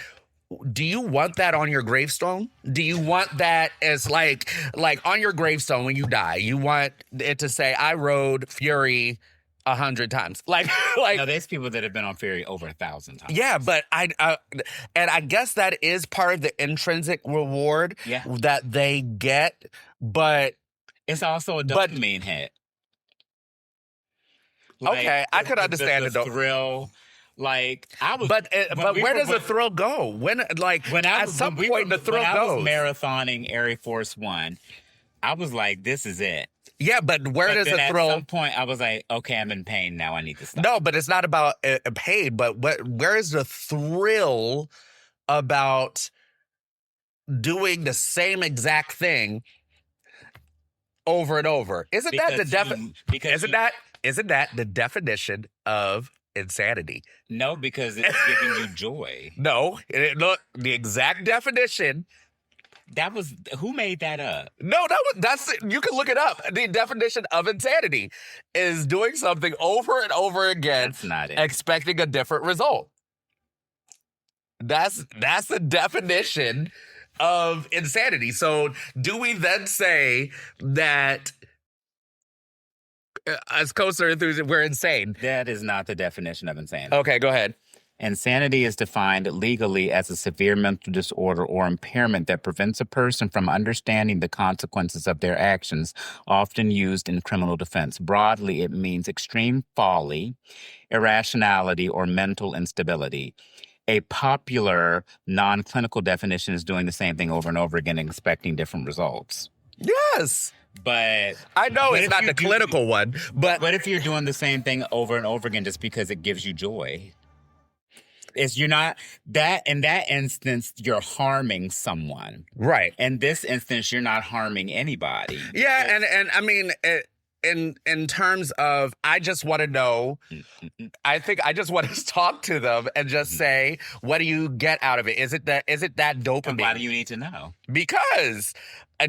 do you want that on your gravestone? Do you want that as like on your gravestone when you die? You want it to say, I rode Fury 100 times. Like No, there's people that have been on ferry over 1,000 times. yeah, but and I guess that is part of the intrinsic reward that they get, but it's also a dopamine hit. Like, okay, I could understand the thrill. Like I was, but where does the thrill go? At some point the thrill goes. When I was marathoning Air Force One, I was like, "This is it." Yeah, but where does the thrill? At some point, I was like, "Okay, I'm in pain now. I need to stop." No, but it's not about pain. But where is the thrill about doing the same exact thing over and over? Isn't that the definition of insanity? No, because it's giving you joy. No, look, the exact definition. That was who made that up? No, that's you can look it up. The definition of insanity is doing something over and over again, that's not it, expecting a different result. That's the definition of insanity. So, do we then say that as coaster enthusiasts, we're insane? That is not the definition of insanity. Okay, go ahead. Insanity is defined legally as a severe mental disorder or impairment that prevents a person from understanding the consequences of their actions, often used in criminal defense. Broadly, it means extreme folly, irrationality, or mental instability. A popular non-clinical definition is doing the same thing over and over again and expecting different results. Yes. But I know it's not the clinical one, but if you're doing the same thing over and over again just because it gives you joy, you're not that in that instance you're harming someone. Right. In this instance, you're not harming anybody. Yeah, and I mean in terms of I just want to know, I think I just want to talk to them and just say, what do you get out of it? Is it that dopamine? And why do you need to know? Because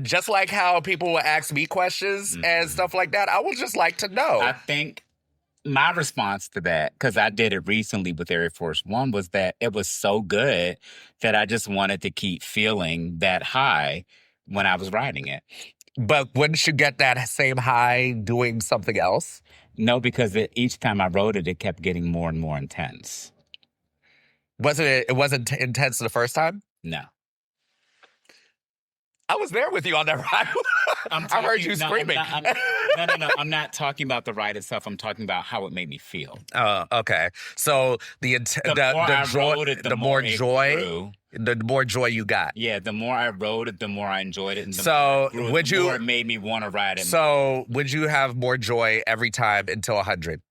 just like how people will ask me questions and stuff like that, I would just like to know. I think my response to that, because I did it recently with Air Force One, was that it was so good that I just wanted to keep feeling that high when I was riding it. But wouldn't you get that same high doing something else? No, because each time I rode it, it kept getting more and more intense. It wasn't intense the first time? No. I was there with you on that ride. I heard you screaming. No. I'm not talking about the ride itself. I'm talking about how it made me feel. Okay. So the more joy you got. Yeah, the more I rode it, the more I enjoyed it. And the more it made me want to ride it. So would you have more joy every time until 100?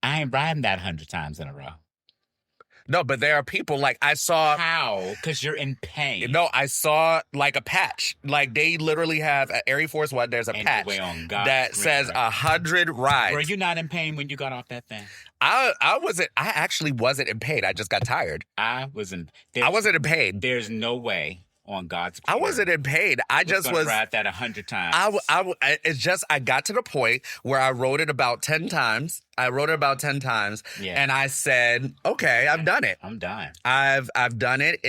I ain't riding that 100 times in a row. No, but there are people like I saw. How? Because you're in pain. No, I saw like a patch. Like they literally have at Air Force One. There's a patch that says 100 rides. Were you not in pain when you got off that thing? I wasn't. I actually wasn't in pain. I just got tired. I wasn't in pain. There's no way on God's prayer. I wasn't in pain. I just was ride that 100 times. It's just I got to the point where I rode it about 10 times. And I said, "Okay, I've done it. I'm done. I've done it.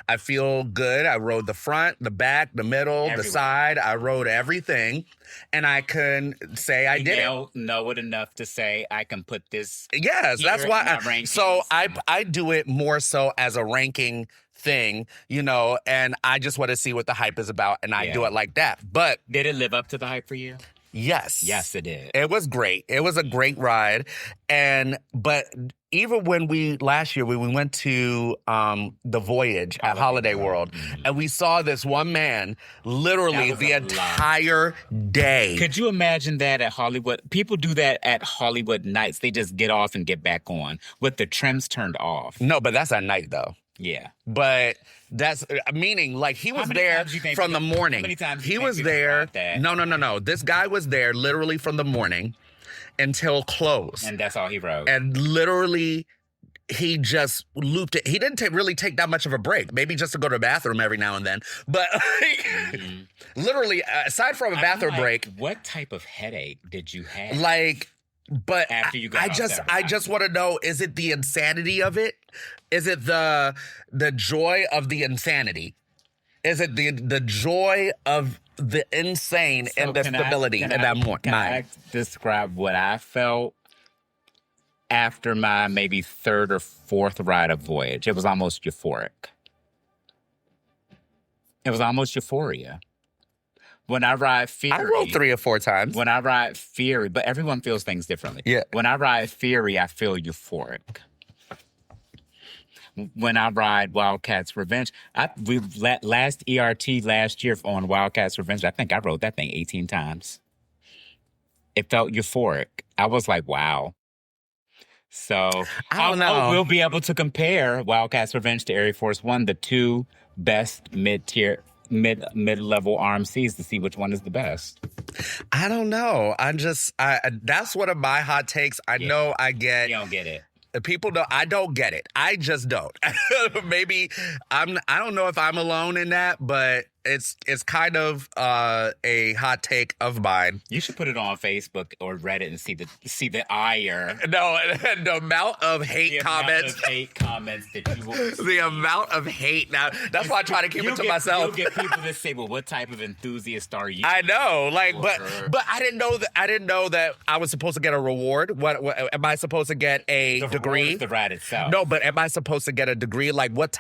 I feel good. I rode the front, the back, the middle, the side. I rode everything, and I can say I did it. Know it enough to say I can put this. Yes, that's why. So I do it more so as a ranking thing, and I just want to see what the hype is about, and I do it like that. But did it live up to the hype for you? Yes. Yes, it did. It was great. It was a great ride. But even when last year, we went to the Voyage at Holiday World, and we saw this one man literally the entire day. Could you imagine that at Hollywood? People do that at Hollywood nights. They just get off and get back on with the trims turned off. No, but that's at night, though. Yeah. But that's meaning like he was there from the morning. How many times he was there? No. This guy was there literally from the morning until close. And that's all he rode. And literally he just looped it. He didn't really take that much of a break. Maybe just to go to the bathroom every now and then. But literally, aside from a bathroom break. What type of headache did you have? But after you got I just want to know, is it the insanity of it? Is it the joy of the insanity? Is it the joy of the insane and the stability in that mind? Can I describe what I felt after my maybe third or fourth ride of Voyage? It was almost euphoric. It was almost euphoria. When I ride Fury... I rode 3 or 4 times. When I ride Fury, but everyone feels things differently. Yeah. When I ride Fury, I feel euphoric. When I ride Wildcats Revenge, last ERT last year on Wildcats Revenge, I think I rode that thing 18 times. It felt euphoric. I was like, wow. So I don't know. We'll be able to compare Wildcats Revenge to Air Force One, the 2 best mid-level RMCs, to see which one is the best. I don't know. That's one of my hot takes. I know I get. You don't get it. People know I don't get it. I just don't. Maybe I don't know if I'm alone in that, but it's kind of a hot take of mine. You should put it on Facebook or Reddit and see the ire. No, the amount of hate comments. The amount of hate comments that you will. The amount of hate. Now that's why I try to keep it to myself. You'll get people that say, "Well, what type of enthusiast are you?" I know, but I didn't know that. I didn't know that I was supposed to get a reward. What am I supposed to get a degree? The ride itself. No, but am I supposed to get a degree? Like what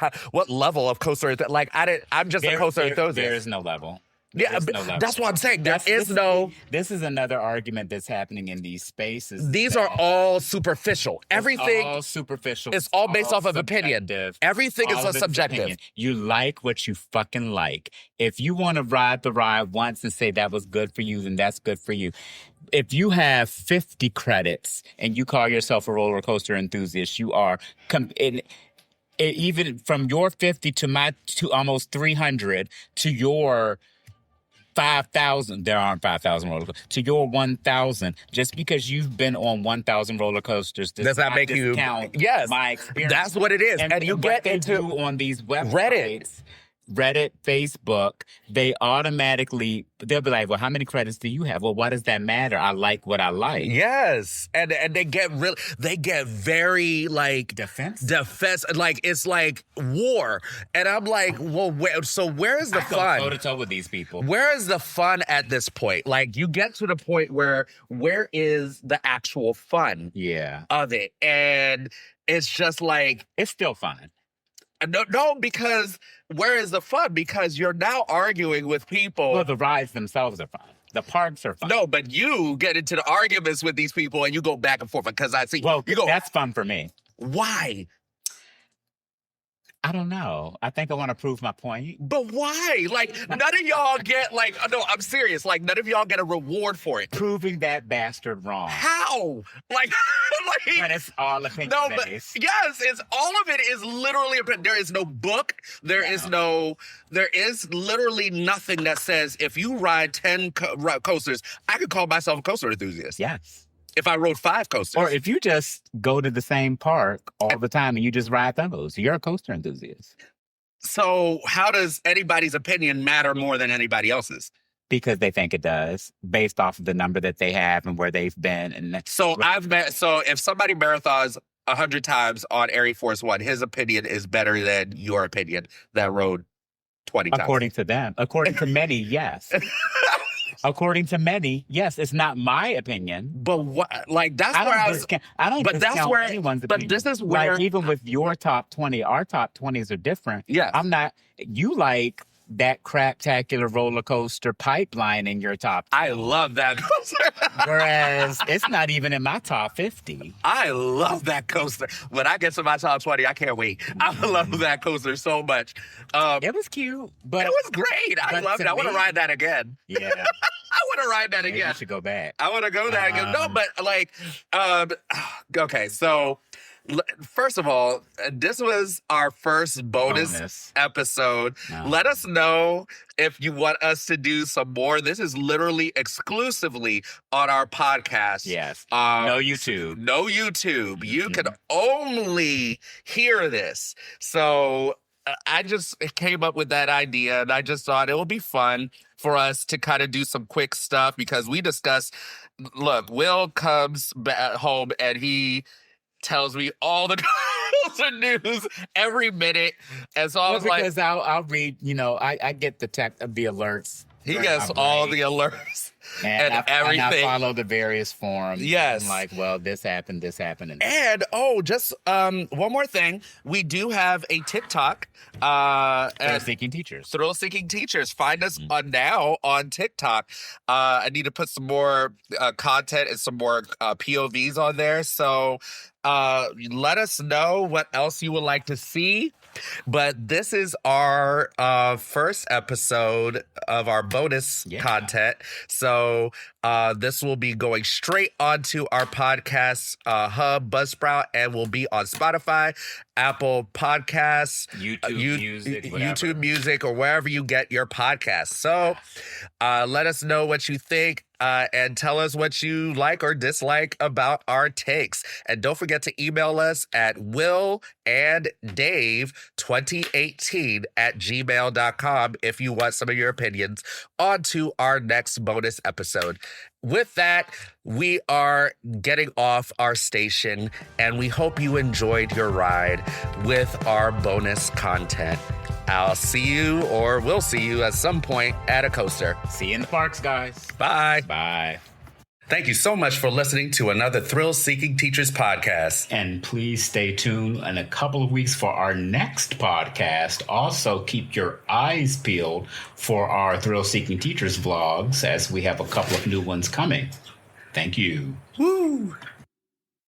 level of coaster is that? Like I'm just a coaster enthusiast. There is no level. Yeah, that's what I'm saying. This is another argument that's happening in these spaces. These are all superficial. Everything all superficial. It's all based off of opinion. Everything is a subjective. Opinion. You like what you fucking like. If you want to ride the ride once and say that was good for you, then that's good for you. If you have 50 credits and you call yourself a roller coaster enthusiast, you are even from your 50 to almost 300 to your 5,000, there aren't 5,000 roller coasters, to your 1,000, just because you've been on 1,000 roller coasters does not make you count my experience. That's what it is. And you get into on these websites, Reddit, Facebook, they'll be like, well, how many credits do you have? Well, why does that matter? I like what I like. Yes. And they get very like defense. Like it's like war. And I'm like, well, where is the fun? Go to toe with these people. Where is the fun at this point? Like you get to the point where is the actual fun of it? And it's just like, it's still fun. No, because where is the fun? Because you're now arguing with people. Well, the rides themselves are fun. The parks are fun. No, but you get into the arguments with these people and you go back and forth because I see. Well, that's fun for me. Why? I don't know. I think I want to prove my point. But why? Like, none of y'all get, like, no, I'm serious. Like, none of y'all get a reward for it. Proving that bastard wrong. How? Like but it's all opinion based. Yes, all of it is literally, there is no book. There is literally nothing that says if you ride 10 coasters, I could call myself a coaster enthusiast. Yes. If I rode 5 coasters. Or if you just go to the same park all the time and you just ride those, you're a coaster enthusiast. So how does anybody's opinion matter more than anybody else's? Because they think it does, based off of the number that they have and where they've been. So if somebody marathons 100 times on Air Force One, his opinion is better than your opinion that rode 20 times. According to them. According to many, yes. According to many, yes, it's not my opinion. But what? Like that's where I was. I don't. But that's where anyone's opinion. But this is where, like, even with your top 20, our top 20s are different. Yeah, I'm not. You like that craptacular roller coaster pipeline in your top 20. I love that coaster. Whereas it's not even in my top 50. I love that coaster. When I get to my top 20, I can't wait. I love that coaster so much. It was cute, but it was great. I loved it. I want to ride that again. Yeah. I want to ride that again. You should go back. I want to go there again. No, but like, okay, so first of all, this was our first bonus episode. No. Let us know if you want us to do some more. This is literally exclusively on our podcast. Yes. No YouTube. No YouTube. You can only hear this. So I just came up with that idea, and I just thought it would be fun for us to kind of do some quick stuff because we discussed, look, Will comes home and he tells me all the the news every minute. And so I was like, because I'll read, I get the alerts. he gets all the alerts and everything. And I follow the various forums. Yes. I'm like, well, this happened. And just one more thing. We do have a TikTok. Thrill-Seeking Teachers. Thrill-Seeking Teachers. Find us now on TikTok. I need to put some more content and some more POVs on there. So let us know what else you would like to see. But this is our first episode of our bonus content. So this will be going straight onto our podcast hub, Buzzsprout, and will be on Spotify, Apple Podcasts, YouTube Music, or wherever you get your podcasts. So let us know what you think. And tell us what you like or dislike about our takes. And don't forget to email us at willanddave2018@gmail.com if you want some of your opinions onto our next bonus episode. With that, we are getting off our station, and we hope you enjoyed your ride with our bonus content. I'll see you, or we'll see you at some point at a coaster. See you in the parks, guys. Bye. Bye. Thank you so much for listening to another Thrill-Seeking Teachers podcast. And please stay tuned in a couple of weeks for our next podcast. Also, keep your eyes peeled for our Thrill-Seeking Teachers vlogs, as we have a couple of new ones coming. Thank you. Woo!